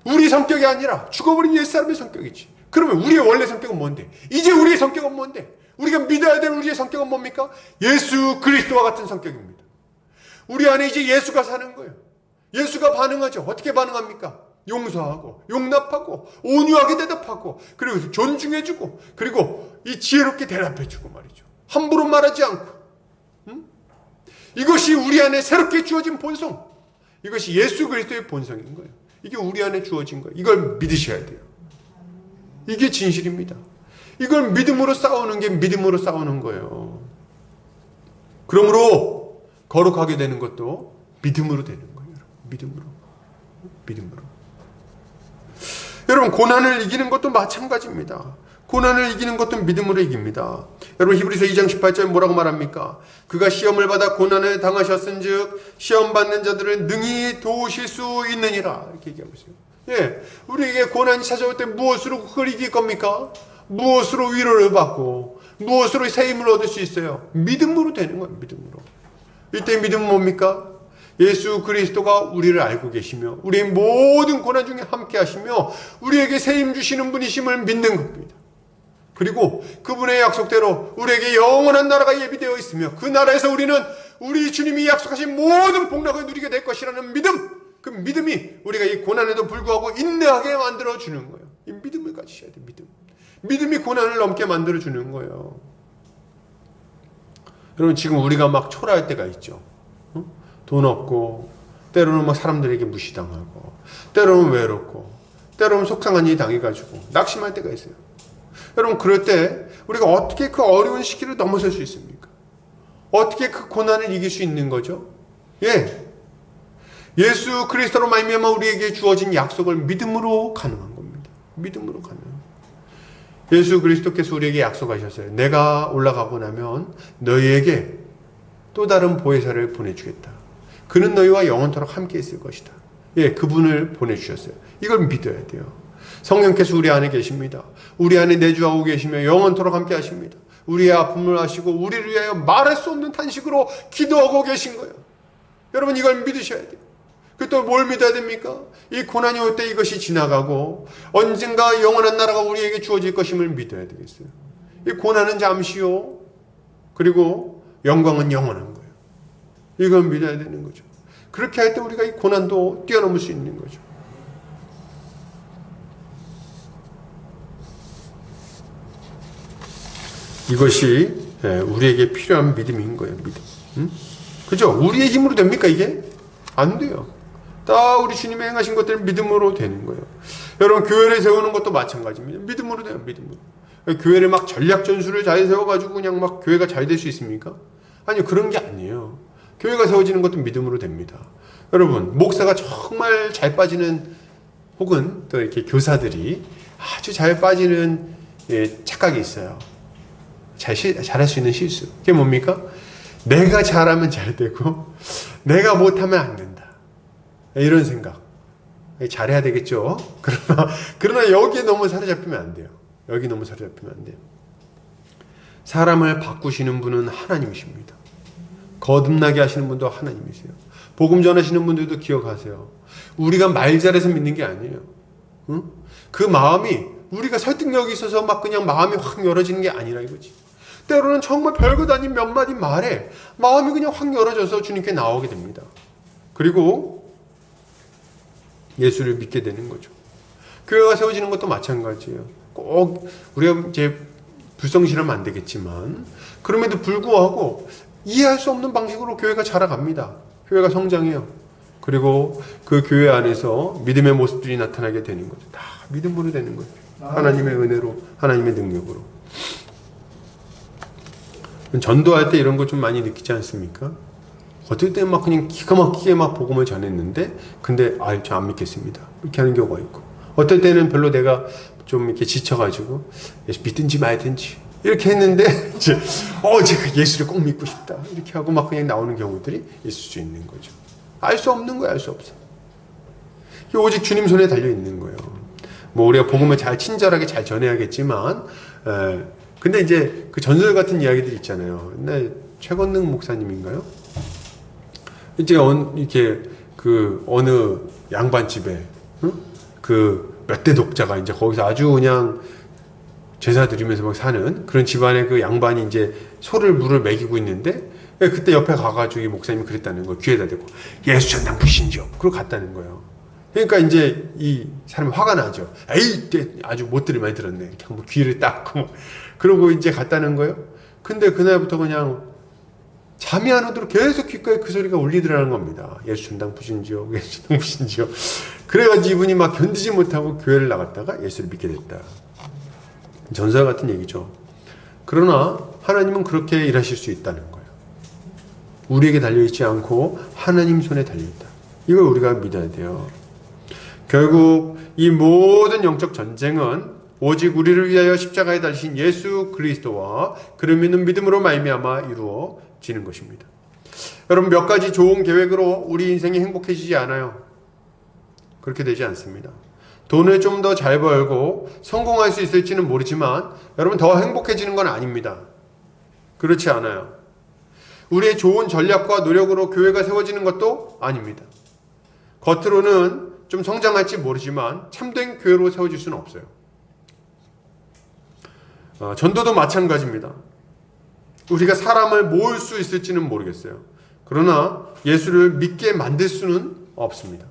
우리 성격이 아니라 죽어버린 옛사람의 성격이지. 그러면 우리의 원래 성격은 뭔데? 이제 우리의 성격은 뭔데? 우리가 믿어야 될 우리의 성격은 뭡니까? 예수 그리스도와 같은 성격입니다. 우리 안에 이제 예수가 사는 거예요. 예수가 반응하죠. 어떻게 반응합니까? 용서하고 용납하고 온유하게 대답하고, 그리고 존중해주고, 그리고 이 지혜롭게 대답해주고 말이죠. 함부로 말하지 않고. 이것이 우리 안에 새롭게 주어진 본성, 이것이 예수 그리스도의 본성인 거예요. 이게 우리 안에 주어진 거예요. 이걸 믿으셔야 돼요. 이게 진실입니다. 이걸 믿음으로 싸우는 게 믿음으로 싸우는 거예요. 그러므로 거룩하게 되는 것도 믿음으로 되는 거예요. 믿음으로. 여러분, 고난을 이기는 것도 마찬가지입니다. 고난을 이기는 것도 믿음으로 이깁니다. 여러분, 히브리서 2장 18절에 뭐라고 말합니까? 그가 시험을 받아 고난을 당하셨은즉 시험 받는 자들을 능히 도우실 수 있느니라, 이렇게 얘기하고 있어요. 예, 우리에게 고난이 찾아올 때 무엇으로 그걸 이길 겁니까? 무엇으로 위로를 받고 무엇으로 새 힘을 얻을 수 있어요? 믿음으로 되는 거예요. 믿음으로. 이때 믿음은 뭡니까? 예수 그리스도가 우리를 알고 계시며 우리의 모든 고난 중에 함께 하시며 우리에게 새 힘 주시는 분이심을 믿는 겁니다. 그리고 그분의 약속대로 우리에게 영원한 나라가 예비되어 있으며 그 나라에서 우리는 우리 주님이 약속하신 모든 복락을 누리게 될 것이라는 믿음, 그 그 믿음이 우리가 이 고난에도 불구하고 인내하게 만들어주는 거예요. 이 믿음을 가지셔야 돼요. 믿음이 고난을 넘게 만들어주는 거예요. 여러분, 지금 우리가 막 초라할 때가 있죠. 돈 없고, 때로는 막 사람들에게 무시당하고, 때로는 외롭고, 때로는 속상한 일이 당해가지고 낙심할 때가 있어요. 여러분, 그럴 때 우리가 어떻게 그 어려운 시기를 넘어설 수 있습니까? 어떻게 그 고난을 이길 수 있는 거죠? 예수 그리스도로 말미암아 우리에게 주어진 약속을 믿음으로 가능한 겁니다. 믿음으로 가능합니다. 예수 그리스도께서 우리에게 약속하셨어요. 내가 올라가고 나면 너희에게 또 다른 보혜사를 보내주겠다. 그는 너희와 영원토록 함께 있을 것이다. 그분을 보내주셨어요. 이걸 믿어야 돼요. 성령께서 우리 안에 계십니다. 우리 안에 내주하고 계시며 영원토록 함께 하십니다. 우리의 아픔을 아시고 우리를 위하여 말할 수 없는 탄식으로 기도하고 계신 거예요. 여러분, 이걸 믿으셔야 돼요. 그 또 뭘 믿어야 됩니까? 이 고난이 올 때 이것이 지나가고 언젠가 영원한 나라가 우리에게 주어질 것임을 믿어야 되겠어요. 이 고난은 잠시요, 그리고 영광은 영원한 거예요. 이걸 믿어야 되는 거죠. 그렇게 할 때 우리가 이 고난도 뛰어넘을 수 있는 거죠. 이것이 우리에게 필요한 믿음인 거예요. 믿음. 그죠? 우리의 힘으로 됩니까, 이게? 안 돼요. 다 우리 주님이 행하신 것들은 믿음으로 되는 거예요. 여러분, 교회를 세우는 것도 마찬가지입니다. 믿음으로 돼요. 믿음으로. 교회를 막 전략 전술을 잘 세워가지고 그냥 막 교회가 잘 될 수 있습니까? 아니요, 그런 게 아니에요. 교회가 세워지는 것도 믿음으로 됩니다. 여러분, 목사가 정말 잘 빠지는, 혹은 또 이렇게 교사들이 아주 잘 빠지는 착각이 있어요. 잘할 수 있는 실수. 그게 뭡니까? 내가 잘하면 잘 되고 내가 못하면 안 된다. 이런 생각. 잘해야 되겠죠. 그러나 여기에 너무 사로잡히면 안 돼요. 여기 너무 사로잡히면 안 돼요. 사람을 바꾸시는 분은 하나님이십니다. 거듭나게 하시는 분도 하나님이세요. 복음 전하시는 분들도 기억하세요. 우리가 말 잘해서 믿는 게 아니에요. 그 마음이 우리가 설득력이 있어서 막 그냥 마음이 확 열어지는 게 아니라 이거지. 때로는 정말 별것 아닌 몇 마디 말에 마음이 그냥 확 열어져서 주님께 나오게 됩니다. 그리고 예수를 믿게 되는 거죠. 교회가 세워지는 것도 마찬가지예요. 꼭 우리가 이제 불성실하면 안 되겠지만, 그럼에도 불구하고 이해할 수 없는 방식으로 교회가 자라갑니다. 교회가 성장해요. 그리고 그 교회 안에서 믿음의 모습들이 나타나게 되는 거죠. 다 믿음으로 되는 거예요. 하나님의 은혜로, 하나님의 능력으로. 전도할 때 이런 거 좀 많이 느끼지 않습니까? 어떨 때는 막 그냥 기가 막히게 막 복음을 전했는데, 근데 저 안 믿겠습니다, 이렇게 하는 경우가 있고, 어떨 때는 별로 내가 좀 이렇게 지쳐가지고 믿든지 말든지 이렇게 했는데 제가 예수를 꼭 믿고 싶다 이렇게 하고 막 그냥 나오는 경우들이 있을 수 있는 거죠. 알 수 없는 거예요. 알 수 없어. 오직 주님 손에 달려 있는 거예요. 뭐 우리가 복음을 잘 친절하게 잘 전해야겠지만, 근데 이제 그 전설 같은 이야기들 있잖아요. 옛날 최건능 목사님인가요? 이제 이렇게 그 어느 양반집에 그 몇 대 독자가 이제 거기서 아주 그냥 제사 드리면서 막 사는 그런 집안의 그 양반이 이제 소를 물을 먹이고 있는데, 그때 옆에 가가지고 이 목사님이 그랬다는 거예요. 귀에다 대고 예수 전당 부신죠. 그러고 갔다는 거예요. 그러니까 이제 이 사람이 화가 나죠. 에이, 아주 못들이 많이 들었네. 이렇게 한번 귀를 닦고 그러고 이제 갔다는 거예요. 근데 그날부터 그냥 잠이 안 오도록 계속 귓가에 그 소리가 울리더라는 겁니다. 예수 전당 부신지요, 예수 전당 부신지요. 그래가지고 이분이 막 견디지 못하고 교회를 나갔다가 예수를 믿게 됐다. 전설 같은 얘기죠. 그러나 하나님은 그렇게 일하실 수 있다는 거예요. 우리에게 달려있지 않고 하나님 손에 달려있다. 이걸 우리가 믿어야 돼요. 결국 이 모든 영적 전쟁은 오직 우리를 위하여 십자가에 달리신 예수 그리스도와 그를 믿는 믿음으로 말미암아 이루어지는 것입니다. 여러분, 몇 가지 좋은 계획으로 우리 인생이 행복해지지 않아요. 그렇게 되지 않습니다. 돈을 좀 더 잘 벌고 성공할 수 있을지는 모르지만 여러분, 더 행복해지는 건 아닙니다. 그렇지 않아요. 우리의 좋은 전략과 노력으로 교회가 세워지는 것도 아닙니다. 겉으로는 좀 성장할지 모르지만 참된 교회로 세워질 수는 없어요. 전도도 마찬가지입니다. 우리가 사람을 모을 수 있을지는 모르겠어요. 그러나 예수를 믿게 만들 수는 없습니다.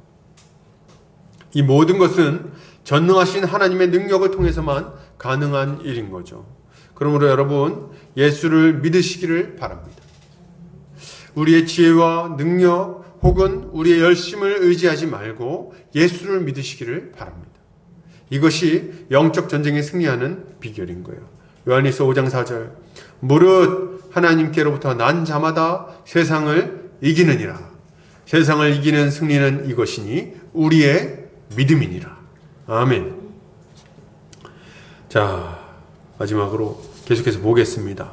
이 모든 것은 전능하신 하나님의 능력을 통해서만 가능한 일인 거죠. 그러므로 여러분, 예수를 믿으시기를 바랍니다. 우리의 지혜와 능력 혹은 우리의 열심을 의지하지 말고 예수를 믿으시기를 바랍니다. 이것이 영적 전쟁에 승리하는 비결인 거예요. 요한일서 5장 4절, 무릇 하나님께로부터 난 자마다 세상을 이기느니라. 세상을 이기는 승리는 이것이니 우리의 믿음이니라. 아멘. 자, 마지막으로 계속해서 보겠습니다.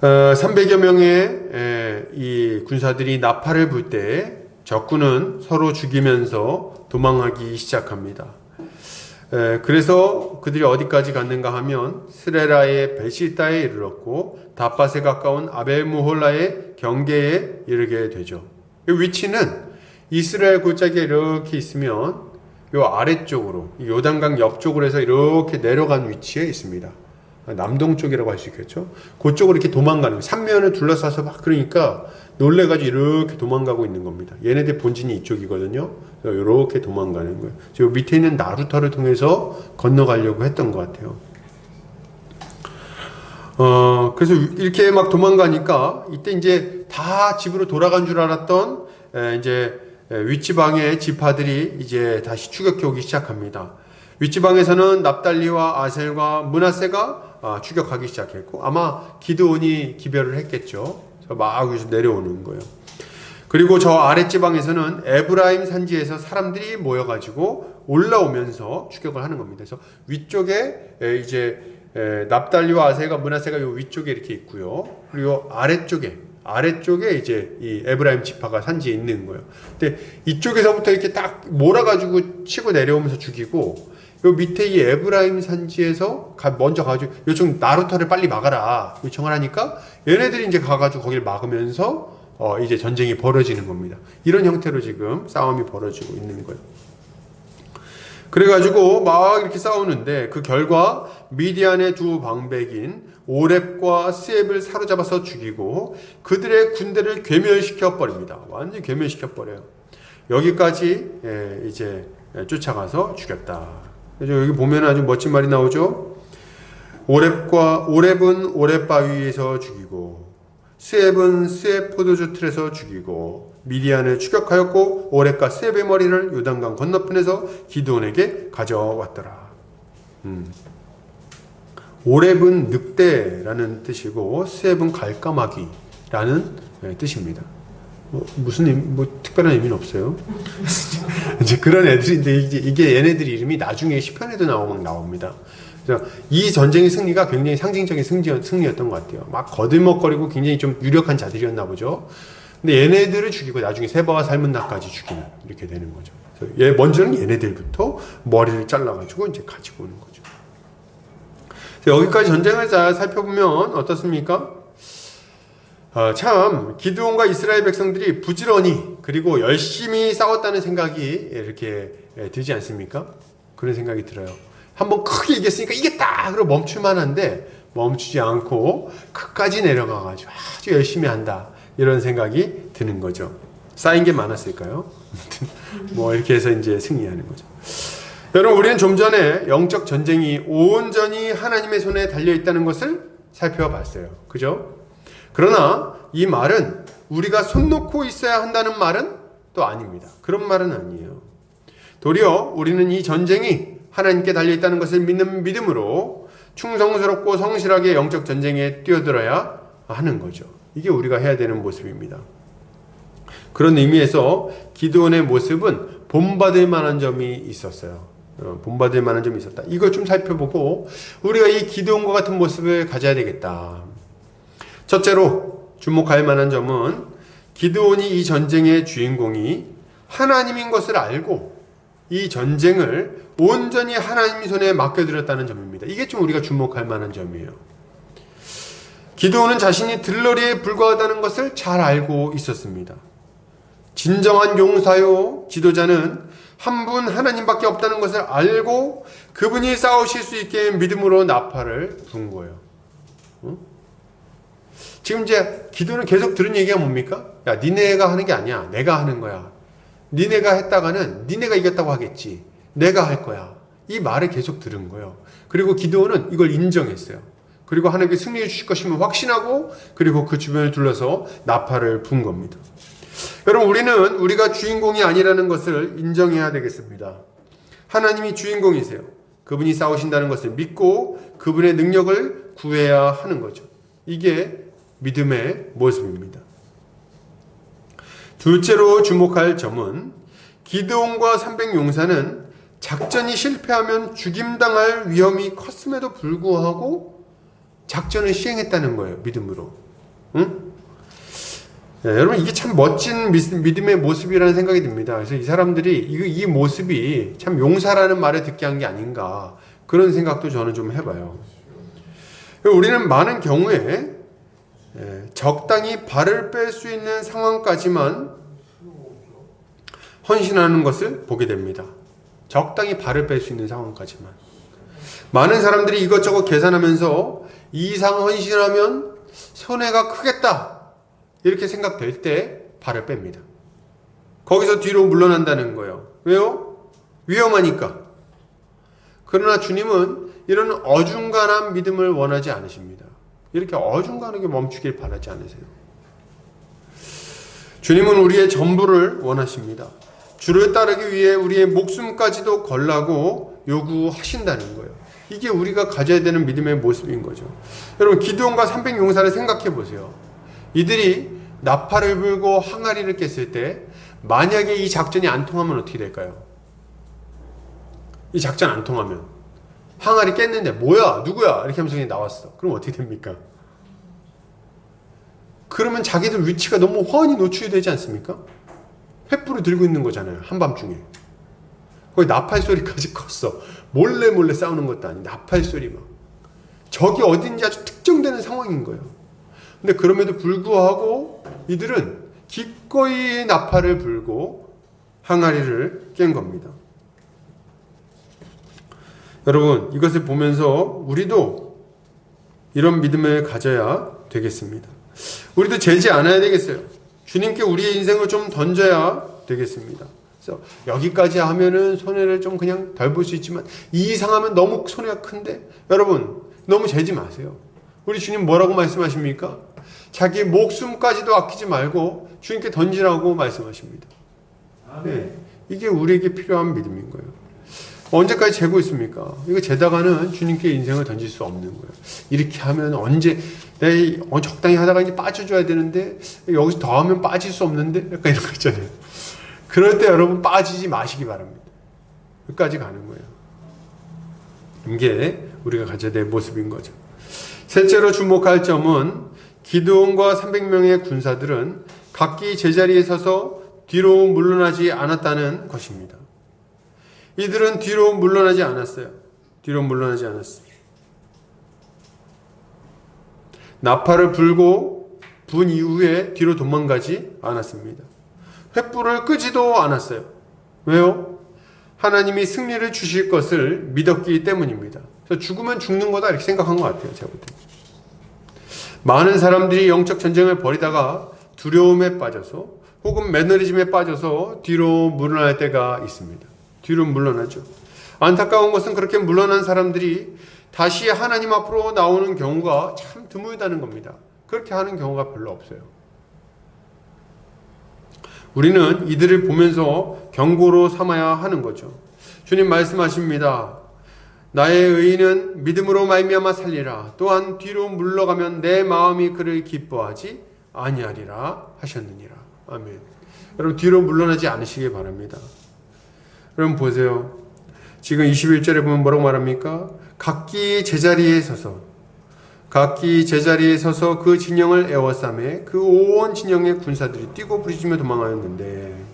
300여 명의 이 군사들이 나팔을 불 때 적군은 서로 죽이면서 도망하기 시작합니다. 그래서 그들이 어디까지 갔는가 하면 스레라의 베시다에 이르렀고 다팟에 가까운 아벨무홀라의 경계에 이르게 되죠. 이 위치는 이스라엘 골짜기에 이렇게 있으면 요 아래쪽으로 요단강 옆쪽으로 해서 이렇게 내려간 위치에 있습니다. 남동쪽이라고 할 수 있겠죠. 그쪽으로 이렇게 도망가는, 삼면을 둘러싸서 막 그러니까 놀래가지고 이렇게 도망가고 있는 겁니다. 얘네들 본진이 이쪽이거든요. 이렇게 도망가는 거예요. 저 밑에 있는 나루터를 통해서 건너가려고 했던 것 같아요. 그래서 이렇게 막 도망가니까 이때 이제 다 집으로 돌아간 줄 알았던 이제 윗지방의 지파들이 이제 다시 추격해 오기 시작합니다. 윗지방에서는 납달리와 아셀과 므낫세가 추격하기 시작했고 아마 기드온이 기별을 했겠죠. 막 여기서 내려오는 거예요. 그리고 저 아랫지방에서는 에브라임 산지에서 사람들이 모여가지고 올라오면서 추격을 하는 겁니다. 그래서 위쪽에 이제 납달리와 아셀과 므낫세가 요 위쪽에 이렇게 있고요. 그리고 아래쪽에 이제 이 에브라임 지파가 산지에 있는 거예요. 근데 이쪽에서부터 이렇게 딱 몰아가지고 치고 내려오면서 죽이고, 요 밑에 이 에브라임 산지에서 먼저 가가지고 요쪽 나루터를 빨리 막아라 요청을 하니까 얘네들이 이제 가가지고 거기를 막으면서 이제 전쟁이 벌어지는 겁니다. 이런 형태로 지금 싸움이 벌어지고 있는 거예요. 그래가지고 막 이렇게 싸우는데 그 결과 미디안의 두 방백인 오렙과 스앱을 사로잡아서 죽이고 그들의 군대를 괴멸시켜 버립니다. 완전히 괴멸시켜 버려요. 여기까지 이제 쫓아가서 죽였다. 여기 보면 아주 멋진 말이 나오죠. 오렙은 오렙바위에서 죽이고 스앱은 스앱 포도주 틀에서 죽이고 미디안을 추격하였고 오렙과 스앱의 머리를 요단강 건너편에서 기드온에게 가져왔더라. 오렙은 늑대라는 뜻이고 스앱은 갈까마귀라는 뜻입니다. 무슨 특별한 의미는 없어요. 이제 그런 애들인데 이게 얘네들 이름이 나중에 시편에도 나옵니다. 그래서 이 전쟁의 승리가 굉장히 상징적인 승리였던 것 같아요. 막 거들먹거리고 굉장히 좀 유력한 자들이었나 보죠. 근데 얘네들을 죽이고 나중에 세바와 살문나까지 죽이는 이렇게 되는 거죠. 그래서 먼저는 얘네들부터 머리를 잘라가지고 이제 가지고 오는 거죠. 그래서 여기까지 전쟁을 잘 살펴보면 어떻습니까? 참 기드온과 이스라엘 백성들이 부지런히 그리고 열심히 싸웠다는 생각이 이렇게 들지 않습니까? 그런 생각이 들어요. 한번 크게 이겼으니까 이겼다! 그러고 멈출만 한데 멈추지 않고 끝까지 내려가가지고 아주 열심히 한다. 이런 생각이 드는 거죠. 쌓인 게 많았을까요? 뭐 이렇게 해서 이제 승리하는 거죠. 여러분, 우리는 좀 전에 영적 전쟁이 온전히 하나님의 손에 달려있다는 것을 살펴봤어요. 그죠? 그러나 이 말은 우리가 손 놓고 있어야 한다는 말은 또 아닙니다. 그런 말은 아니에요. 도리어 우리는 이 전쟁이 하나님께 달려있다는 것을 믿는 믿음으로 충성스럽고 성실하게 영적 전쟁에 뛰어들어야 하는 거죠. 이게 우리가 해야 되는 모습입니다. 그런 의미에서 기드온의 모습은 본받을 만한 점이 있었어요. 본받을 만한 점이 있었다. 이걸 좀 살펴보고 우리가 이 기드온과 같은 모습을 가져야 되겠다. 첫째로 주목할 만한 점은 기드온이 이 전쟁의 주인공이 하나님인 것을 알고 이 전쟁을 온전히 하나님 손에 맡겨드렸다는 점입니다. 이게 좀 우리가 주목할 만한 점이에요. 기드온은 자신이 들러리에 불과하다는 것을 잘 알고 있었습니다. 진정한 용사요 지도자는 한 분 하나님밖에 없다는 것을 알고 그분이 싸우실 수 있게 믿음으로 나팔을 부은 거예요. 지금 이제 기도는 계속 들은 얘기가 뭡니까? 야, 니네가 하는 게 아니야. 내가 하는 거야. 니네가 했다가는 니네가 이겼다고 하겠지. 내가 할 거야. 이 말을 계속 들은 거예요. 그리고 기드온은 이걸 인정했어요. 그리고 하나님께 승리해 주실 것임을 확신하고 그리고 그 주변을 둘러서 나팔을 분 겁니다. 여러분, 우리는 우리가 주인공이 아니라는 것을 인정해야 되겠습니다. 하나님이 주인공이세요. 그분이 싸우신다는 것을 믿고 그분의 능력을 구해야 하는 거죠. 이게 믿음의 모습입니다. 둘째로 주목할 점은 기드온과 300용사는 작전이 실패하면 죽임당할 위험이 컸음에도 불구하고 작전을 시행했다는 거예요. 믿음으로. 응? 네, 여러분, 이게 참 멋진 믿음의 모습이라는 생각이 듭니다. 그래서 이 사람들이 이 모습이 참 용사라는 말을 듣게 한 게 아닌가, 그런 생각도 저는 좀 해봐요. 우리는 많은 경우에 적당히 발을 뺄 수 있는 상황까지만 헌신하는 것을 보게 됩니다. 적당히 발을 뺄 수 있는 상황까지만. 많은 사람들이 이것저것 계산하면서 이 이상 헌신하면 손해가 크겠다, 이렇게 생각될 때 발을 뺍니다. 거기서 뒤로 물러난다는 거예요. 왜요? 위험하니까. 그러나 주님은 이런 어중간한 믿음을 원하지 않으십니다. 이렇게 어중간하게 멈추길 바라지 않으세요. 주님은 우리의 전부를 원하십니다. 주를 따르기 위해 우리의 목숨까지도 걸라고 요구하신다는 거예요. 이게 우리가 가져야 되는 믿음의 모습인 거죠. 여러분, 기드온과 300용사를 생각해 보세요. 이들이 나팔을 불고 항아리를 깼을 때 만약에 이 작전이 안 통하면 어떻게 될까요? 이 작전 안 통하면 항아리 깼는데 뭐야? 누구야? 이렇게 하면서 그냥 나왔어. 그럼 어떻게 됩니까? 그러면 자기들 위치가 너무 훤히 노출이 되지 않습니까? 횃불을 들고 있는 거잖아요. 한밤중에. 거기 나팔 소리까지 컸어. 몰래 싸우는 것도 아니고 나팔 소리 막. 적이 어딘지 아주 특정되는 상황인 거예요. 근데 그럼에도 불구하고 이들은 기꺼이 나팔을 불고 항아리를 깬 겁니다. 여러분, 이것을 보면서 우리도 이런 믿음을 가져야 되겠습니다. 우리도 재지 않아야 되겠어요. 주님께 우리의 인생을 좀 던져야 되겠습니다. 그래서 여기까지 하면은 손해를 좀 그냥 덜 볼 수 있지만 이 이상 하면 너무 손해가 큰데, 여러분 너무 재지 마세요. 우리 주님 뭐라고 말씀하십니까? 자기 목숨까지도 아끼지 말고 주님께 던지라고 말씀하십니다. 네, 이게 우리에게 필요한 믿음인 거예요. 언제까지 재고 있습니까? 이거 재다가는 주님께 인생을 던질 수 없는 거예요. 이렇게 하면 언제 내가 적당히 하다가 이제 빠져줘야 되는데 여기서 더 하면 빠질 수 없는데, 약간 이런 거 있잖아요. 그럴 때 여러분 빠지지 마시기 바랍니다. 끝까지 가는 거예요. 이게 우리가 가져야 될 모습인 거죠. 셋째로 주목할 점은 기드온과 300명의 군사들은 각기 제자리에 서서 뒤로 물러나지 않았다는 것입니다. 이들은 뒤로 물러나지 않았어요. 뒤로 물러나지 않았어요. 나팔을 불고 분 이후에 뒤로 도망가지 않았습니다. 횃불을 끄지도 않았어요. 왜요? 하나님이 승리를 주실 것을 믿었기 때문입니다. 그래서 죽으면 죽는 거다, 이렇게 생각한 것 같아요. 제가 볼 때. 많은 사람들이 영적 전쟁을 벌이다가 두려움에 빠져서 혹은 매너리즘에 빠져서 뒤로 물러날 때가 있습니다. 뒤로 물러나죠. 안타까운 것은 그렇게 물러난 사람들이 다시 하나님 앞으로 나오는 경우가 참 드물다는 겁니다. 그렇게 하는 경우가 별로 없어요. 우리는 이들을 보면서 경고로 삼아야 하는 거죠. 주님 말씀하십니다. 나의 의인은 믿음으로 말미암아 살리라. 또한 뒤로 물러가면 내 마음이 그를 기뻐하지 아니하리라 하셨느니라. 아멘. 여러분, 뒤로 물러나지 않으시기 바랍니다. 여러분 보세요. 지금 21절에 보면 뭐라고 말합니까? 각기 제자리에 서서 그 진영을 에워싸매 그 온 진영의 군사들이 뛰고 부르짖으며 도망하였는데,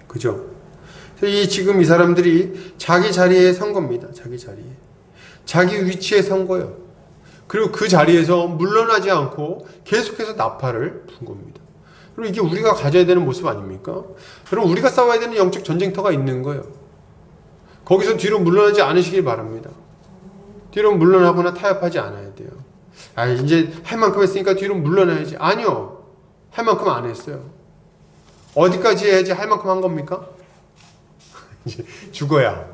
그죠? 지금 이 사람들이 자기 자리에 선 겁니다. 자기 위치에 선 거예요. 그리고 그 자리에서 물러나지 않고 계속해서 나팔을 분 겁니다. 그럼 이게 우리가 가져야 되는 모습 아닙니까? 그럼 우리가 싸워야 되는 영적 전쟁터가 있는 거예요. 거기서 뒤로 물러나지 않으시길 바랍니다. 뒤로 물러나거나 타협하지 않아야 돼요. 이제 할 만큼 했으니까 뒤로 물러나야지. 아니요. 할 만큼 안 했어요. 어디까지 해야지 할 만큼 한 겁니까? 이제 죽어야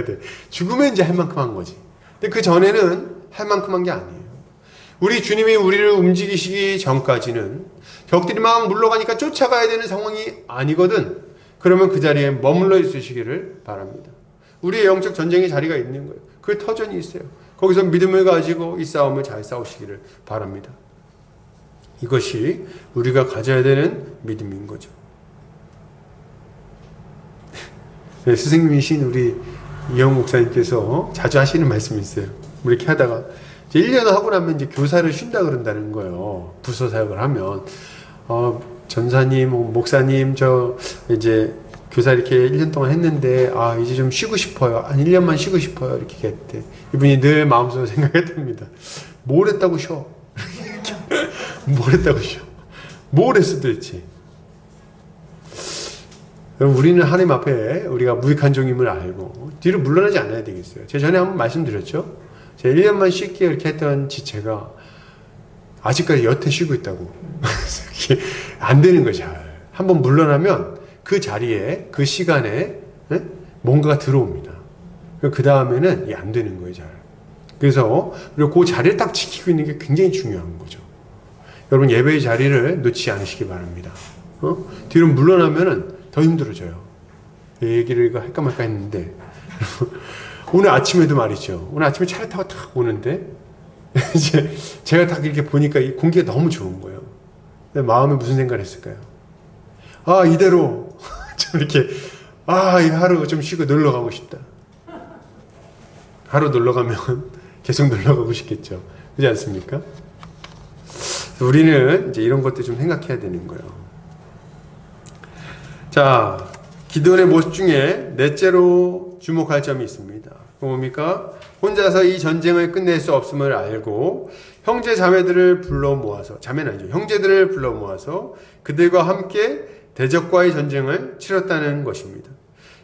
돼. 죽으면 이제 할 만큼 한 거지. 근데 그 전에는 할 만큼 한 게 아니에요. 우리 주님이 우리를 움직이시기 전까지는 적들이 막 물러가니까 쫓아가야 되는 상황이 아니거든. 그러면 그 자리에 머물러 있으시기를 바랍니다. 우리의 영적 전쟁의 자리가 있는 거예요. 그 터전이 있어요. 거기서 믿음을 가지고 이 싸움을 잘 싸우시기를 바랍니다. 이것이 우리가 가져야 되는 믿음인 거죠. 네, 스승님이신 우리 이영 목사님께서 자주 하시는 말씀이 있어요. 이렇게 하다가 이제 1년 하고 나면 이제 교사를 쉰다 그런다는 거예요. 부서 사역을 하면 전사님, 목사님, 저 이제 교사 이렇게 1년 동안 했는데 이제 좀 쉬고 싶어요. 한 1년만 쉬고 싶어요. 이렇게 했대. 이분이 늘 마음속으로 생각했답니다. 뭘 했다고 쉬어? 뭘 했다고 쉬어? 뭘 했어 도대체? 그럼 우리는 하나님 앞에 우리가 무익한 종임을 알고 뒤로 물러나지 않아야 되겠어요. 제가 전에 한번 말씀드렸죠. 제가 1년만 쉴게요 이렇게 했던 지체가 아직까지 여태 쉬고 있다고. 안 되는 거죠. 한번 물러나면 그 자리에 그 시간에 뭔가가 들어옵니다. 그 다음에는 이게 안 되는 거예요. 잘. 그래서 그리고 그 자리를 딱 지키고 있는 게 굉장히 중요한 거죠. 여러분 예배의 자리를 놓치지 않으시기 바랍니다. 뒤로 물러나면은 더 힘들어져요. 얘기를 이거 할까 말까 했는데 오늘 아침에도 말이죠. 오늘 아침에 차를 타고 탁 오는데 이제 제가 딱 이렇게 보니까 이 공기가 너무 좋은 거예요. 내 마음에 무슨 생각을 했을까요? 이대로 좀 이렇게 이 하루 좀 쉬고 놀러 가고 싶다. 하루 놀러 가면 계속 놀러 가고 싶겠죠. 그렇지 않습니까? 우리는 이제 이런 것들 좀 생각해야 되는 거예요. 자, 기도원의 모습 중에 넷째로 주목할 점이 있습니다. 그거 뭡니까? 혼자서 이 전쟁을 끝낼 수 없음을 알고 형제 자매들을 불러 모아서, 자매는 아니죠. 형제들을 불러 모아서 그들과 함께 대적과의 전쟁을 치렀다는 것입니다.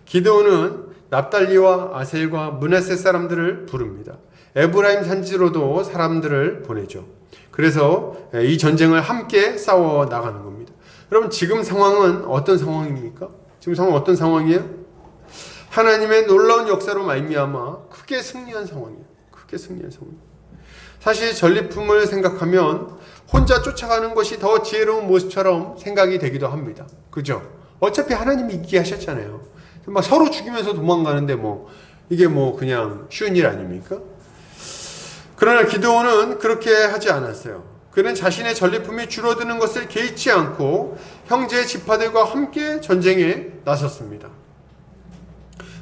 기드온은 납달리와 아셀과 므낫세 사람들을 부릅니다. 에브라임 산지로도 사람들을 보내죠. 그래서 이 전쟁을 함께 싸워 나가는 겁니다. 여러분 지금 상황은 어떤 상황입니까? 지금 상황은 어떤 상황이에요? 하나님의 놀라운 역사로 말미암아 크게 승리한 상황이에요. 크게 승리한 상황이에요. 사실 전리품을 생각하면 혼자 쫓아가는 것이 더 지혜로운 모습처럼 생각이 되기도 합니다. 그죠? 어차피 하나님이 이기게 하셨잖아요. 막 서로 죽이면서 도망가는데 이게 그냥 쉬운 일 아닙니까? 그러나 기드온은 그렇게 하지 않았어요. 그는 자신의 전리품이 줄어드는 것을 개의치 않고 형제 지파들과 함께 전쟁에 나섰습니다.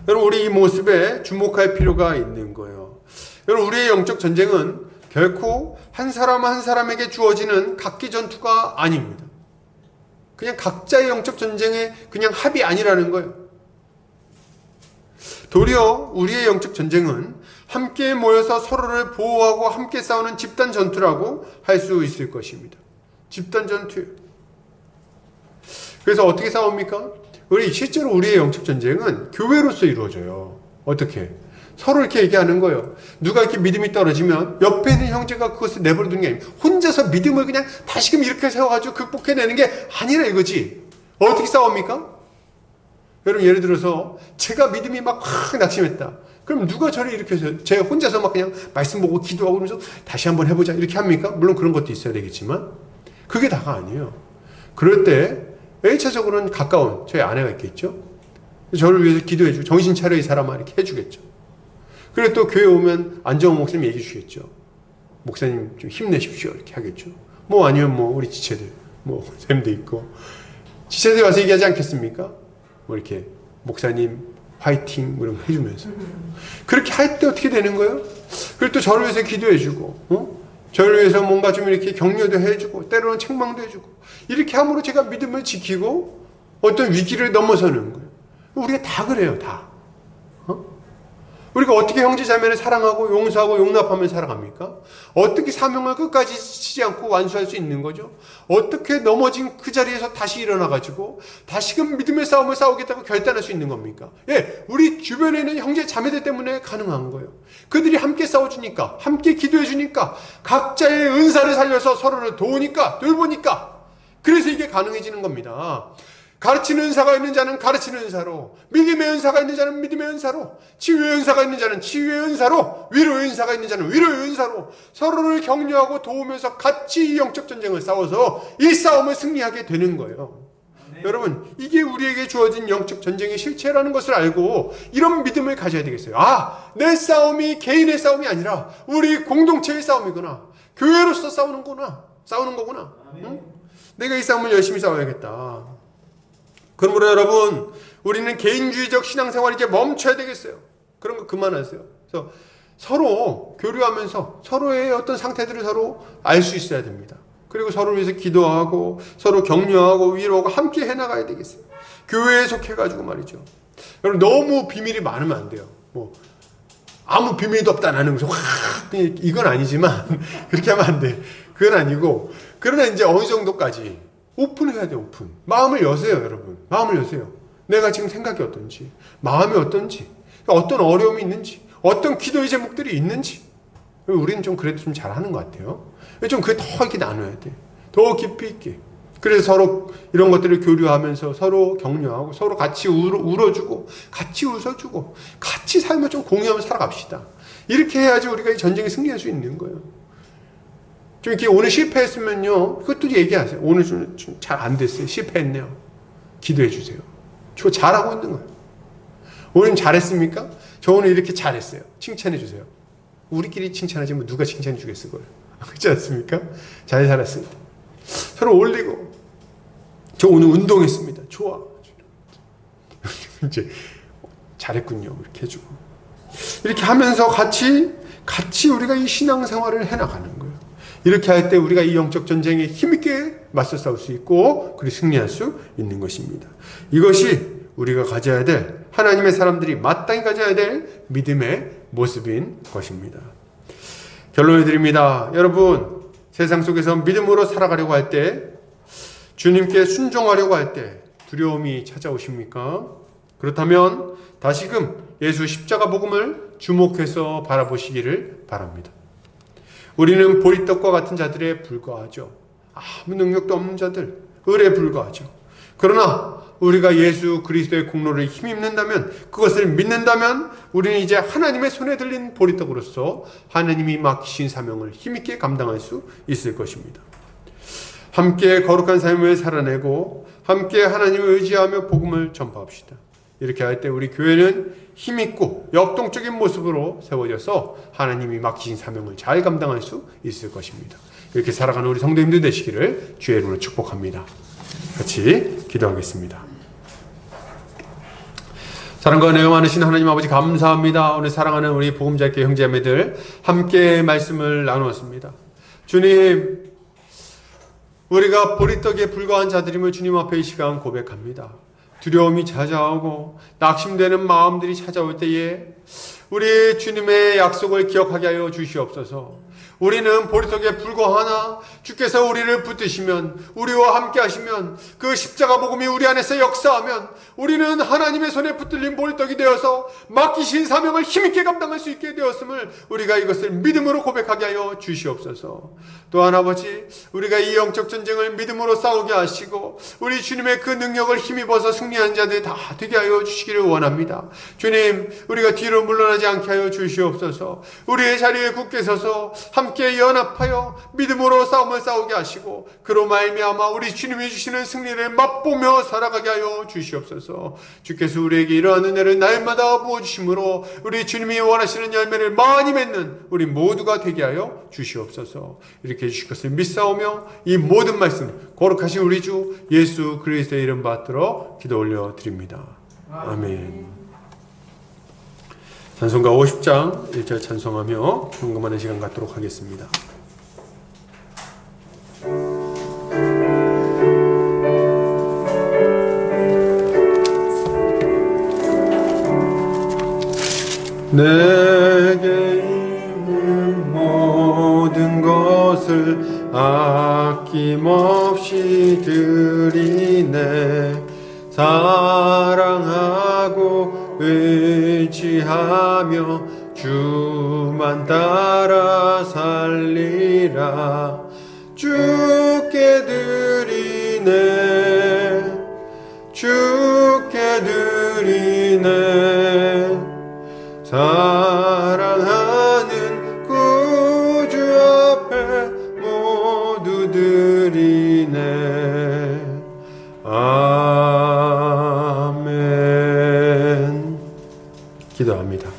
여러분 우리 이 모습에 주목할 필요가 있는 거예요. 여러분 우리의 영적 전쟁은 결코 한 사람 한 사람에게 주어지는 각기 전투가 아닙니다. 그냥 각자의 영적 전쟁의 그냥 합이 아니라는 거예요. 도리어 우리의 영적 전쟁은 함께 모여서 서로를 보호하고 함께 싸우는 집단 전투라고 할 수 있을 것입니다. 집단 전투. 그래서 어떻게 싸웁니까? 실제로 우리의 영적 전쟁은 교회로서 이루어져요. 어떻게? 서로 이렇게 얘기하는 거예요. 누가 이렇게 믿음이 떨어지면 옆에 있는 형제가 그것을 내버려두는 게 아니에요. 혼자서 믿음을 그냥 다시금 이렇게 세워가지고 극복해내는 게 아니라 이거지. 어떻게 싸웁니까? 여러분 예를 들어서 제가 믿음이 막 확 낙심했다. 그럼 누가 저를 일으켜서 제가 혼자서 막 그냥 말씀 보고 기도하고 그러면서 다시 한번 해보자 이렇게 합니까? 물론 그런 것도 있어야 되겠지만 그게 다가 아니에요. 그럴 때 1차적으로는 가까운 저희 아내가 있겠죠. 저를 위해서 기도해주고 정신 차려 이 사람아 이렇게 해주겠죠. 그리고 또 교회 오면 안정호 목사님 얘기해 주시겠죠. 목사님 좀 힘내십시오 이렇게 하겠죠. 아니면 우리 지체들 쌤도 있고 지체들 와서 얘기하지 않겠습니까? 이렇게 목사님 화이팅 이런 거 해주면서 그렇게 할 때 어떻게 되는 거예요? 그리고 또 저를 위해서 기도해주고 저를 위해서 뭔가 좀 이렇게 격려도 해주고 때로는 책망도 해주고 이렇게 함으로 제가 믿음을 지키고 어떤 위기를 넘어서는 거예요. 우리가 다 그래요. 다. 우리가 어떻게 형제자매를 사랑하고 용서하고 용납하며 살아갑니까? 어떻게 사명을 끝까지 지치지 않고 완수할 수 있는 거죠? 어떻게 넘어진 그 자리에서 다시 일어나가지고 다시금 믿음의 싸움을 싸우겠다고 결단할 수 있는 겁니까? 우리 주변에 있는 형제자매들 때문에 가능한 거예요. 그들이 함께 싸워주니까 함께 기도해주니까 각자의 은사를 살려서 서로를 도우니까 돌보니까 그래서 이게 가능해지는 겁니다. 가르치는 은사가 있는 자는 가르치는 은사로, 믿음의 은사가 있는 자는 믿음의 은사로, 치유의 은사가 있는 자는 치유의 은사로, 위로의 은사가 있는 자는 위로의 은사로 서로를 격려하고 도우면서 같이 이 영적 전쟁을 싸워서 이 싸움을 승리하게 되는 거예요. 여러분, 이게 우리에게 주어진 영적 전쟁의 실체라는 것을 알고 이런 믿음을 가져야 되겠어요. 내 싸움이 개인의 싸움이 아니라 우리 공동체의 싸움이구나. 교회로서 싸우는 거구나. 응? 내가 이 싸움을 열심히 싸워야겠다. 그러므로 여러분, 우리는 개인주의적 신앙생활 이제 멈춰야 되겠어요. 그런 거 그만하세요. 그래서 서로 교류하면서 서로의 어떤 상태들을 서로 알 수 있어야 됩니다. 그리고 서로를 위해서 기도하고 서로 격려하고 위로하고 함께 해나가야 되겠어요. 교회에 속해가지고 말이죠. 여러분, 너무 비밀이 많으면 안 돼요. 아무 비밀도 없다 나는 이건 아니지만 그렇게 하면 안 돼. 그건 아니고, 그러나 이제 어느 정도까지 오픈해야 돼. 오픈. 마음을 여세요, 여러분. 마음을 여세요. 내가 지금 생각이 어떤지, 마음이 어떤지, 어떤 어려움이 있는지, 어떤 기도의 제목들이 있는지. 우리는 좀 그래도 좀 잘하는 것 같아요. 좀 그게 더 이렇게 나눠야 돼. 더 깊이 있게. 그래서 서로 이런 것들을 교류하면서 서로 격려하고 서로 같이 울어주고 같이 웃어주고 같이 삶을 좀 공유하면서 살아갑시다. 이렇게 해야지 우리가 이 전쟁에 승리할 수 있는 거예요. 좀 이렇게 오늘 실패했으면요, 그것도 얘기하세요. 오늘 좀 잘 안 됐어요. 실패했네요. 기도해 주세요. 저 잘하고 있는 거예요. 오늘 잘했습니까? 저 오늘 이렇게 잘했어요. 칭찬해 주세요. 우리끼리 칭찬하지 뭐 누가 칭찬해 주겠을 거예요. 그렇지 않습니까? 잘 살았습니다. 서로 올리고, 저 오늘 운동했습니다. 좋아. 이제 잘했군요. 이렇게 해주고. 이렇게 하면서 같이 우리가 이 신앙생활을 해나가는 거예요. 이렇게 할 때 우리가 이 영적 전쟁에 힘있게 맞서 싸울 수 있고, 그리고 승리할 수 있는 것입니다. 이것이 우리가 가져야 될, 하나님의 사람들이 마땅히 가져야 될 믿음의 모습인 것입니다. 결론을 드립니다. 여러분, 세상 속에서 믿음으로 살아가려고 할 때, 주님께 순종하려고 할 때 두려움이 찾아오십니까? 그렇다면 다시금 예수 십자가 복음을 주목해서 바라보시기를 바랍니다. 우리는 보리떡과 같은 자들에 불과하죠. 아무 능력도 없는 자들, 을에 불과하죠. 그러나 우리가 예수 그리스도의 공로를 힘입는다면, 그것을 믿는다면 우리는 이제 하나님의 손에 들린 보리떡으로서 하나님이 맡기신 사명을 힘있게 감당할 수 있을 것입니다. 함께 거룩한 삶을 살아내고 함께 하나님을 의지하며 복음을 전파합시다. 이렇게 할 때 우리 교회는 힘있고 역동적인 모습으로 세워져서 하나님이 맡기신 사명을 잘 감당할 수 있을 것입니다. 이렇게 살아가는 우리 성도님들 되시기를 주의 이름으로 축복합니다. 같이 기도하겠습니다. 사랑과 은혜가 많으신 하나님 아버지, 감사합니다. 오늘 사랑하는 우리 복음자께 형제자매들 함께 말씀을 나누었습니다. 주님, 우리가 보리떡에 불과한 자들임을 주님 앞에 이 시간 고백합니다. 두려움이 찾아오고 낙심되는 마음들이 찾아올 때에 우리 주님의 약속을 기억하게 하여 주시옵소서. 우리는 보리떡에 불과하나 주께서 우리를 붙드시면, 우리와 함께 하시면, 그 십자가 복음이 우리 안에서 역사하면 우리는 하나님의 손에 붙들린 보리떡이 되어서 맡기신 사명을 힘있게 감당할 수 있게 되었음을 우리가 이것을 믿음으로 고백하게 하여 주시옵소서. 또한 아버지, 우리가 이 영적 전쟁을 믿음으로 싸우게 하시고 우리 주님의 그 능력을 힘입어서 승리한 자들 다 되게 하여 주시기를 원합니다. 주님, 우리가 뒤로 물러나지 않게 하여 주시옵소서. 우리의 자리에 굳게 서서 함께 연합하여 믿음으로 싸움을 싸우게 하시고, 그로 말미암아 우리 주님이 주시는 승리를 맛보며 살아가게 하여 주시옵소서. 주께서 우리에게 이러한 은혜를 날마다 부어주심으로 우리 주님이 원하시는 열매를 많이 맺는 우리 모두가 되게 하여 주시옵소서. 이렇게 해주실 것을 믿사오며 이 모든 말씀 거룩하신 우리 주 예수 그리스도의 이름 받들어 기도 올려드립니다. 아멘. 찬송가 50장 1절 찬송하며 헌금하는 시간 갖도록 하겠습니다. 내게 있는 모든 것을 아낌없이 드리네. 사랑하고 의지하며 주만 따라 살리라. 주께 드리네. 주께 드리네. 사랑하는 구주 앞에 모두 드리네. 아멘. 기도합니다.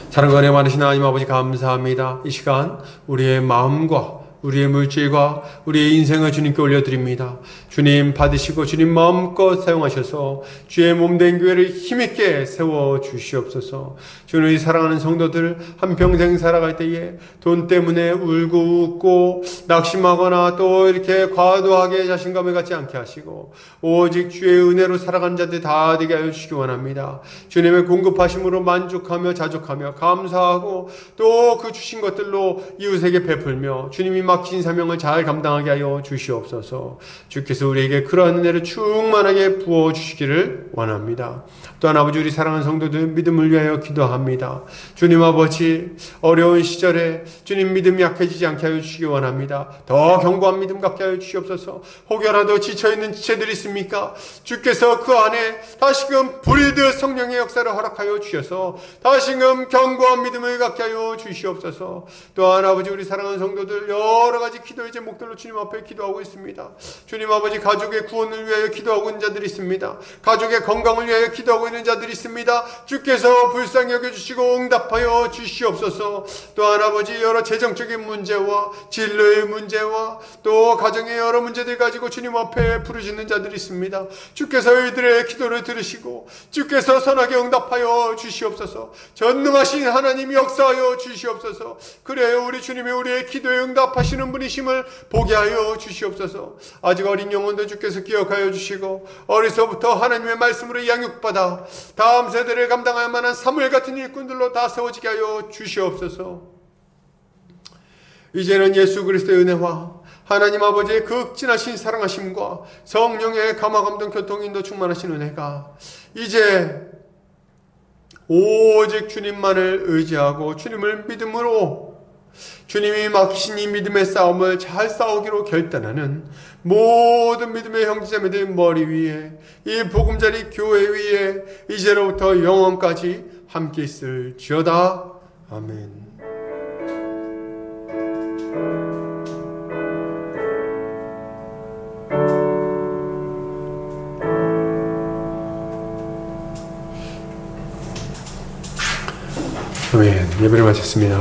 사랑과 은혜 많으신 하나님 아버지 감사합니다. 이 시간 우리의 마음과 우리의 물질과 우리의 인생을 주님께 올려드립니다. 주님 받으시고 주님 마음껏 사용하셔서 주의 몸된 교회를 힘있게 세워주시옵소서. 주님이 사랑하는 성도들 한평생 살아갈 때에 돈 때문에 울고 웃고 낙심하거나 또 이렇게 과도하게 자신감을 갖지 않게 하시고 오직 주의 은혜로 살아간 자들 다 되게 하여 주시기 원합니다. 주님의 공급하심으로 만족하며 자족하며 감사하고 또 그 주신 것들로 이웃에게 베풀며 주님이 맡기신 사명을 잘 감당하게 하여 주시옵소서. 주께서 우리에게 그러한 은혜를 충만하게 부어주시기를 원합니다. 또한 아버지 우리 사랑하는 성도들 믿음을 위하여 기도합니다. 주님 아버지 어려운 시절에 주님 믿음이 약해지지 않게 하여 주시기 원합니다. 더 견고한 믿음 갖게 하여 주시옵소서. 혹여라도 지쳐있는 지체들이 있습니까? 주께서 그 안에 다시금 불이 되어 성령의 역사를 허락하여 주셔서 다시금 견고한 믿음을 갖게 하여 주시옵소서. 또한 아버지 우리 사랑하는 성도들 여러 가지 기도의 제목들로 주님 앞에 기도하고 있습니다. 주님 아버지 가족의 구원을 위하여 기도하고 있는 자들이 있습니다. 가족의 건강을 위하여 기도하고 있는 자들이 있습니다. 주께서 불쌍히 여겨주시고 응답하여 주시옵소서. 또한 아버지 여러 재정적인 문제와 진로의 문제와 또 가정의 여러 문제들 가지고 주님 앞에 부르짖는 자들이 있습니다. 주께서 이들의 기도를 들으시고 주께서 선하게 응답하여 주시옵소서. 전능하신 하나님이 역사하여 주시옵소서. 그래요 우리 주님이 우리의 기도에 응답하시는 분이심을 보게 하여 주시옵소서. 아직 어린 영혼도 주께서 기억하여 주시고 어려서부터 하나님의 말씀으로 양육받아 다음 세대를 감당할 만한 사무엘 같은 일꾼들로 다 세워지게 하여 주시옵소서. 이제는 예수 그리스도의 은혜와 하나님 아버지의 극진하신 사랑하심과 성령의 감화감동 교통인도 충만하신 은혜가 이제 오직 주님만을 의지하고 주님을 믿음으로 주님이 맡기신 이 믿음의 싸움을 잘 싸우기로 결단하는 모든 믿음의 형제자매들 머리 위에 이 보금자리 교회 위에 이제로부터 영원까지 함께 있을지어다. 아멘. 아멘. 예배를 마쳤습니다.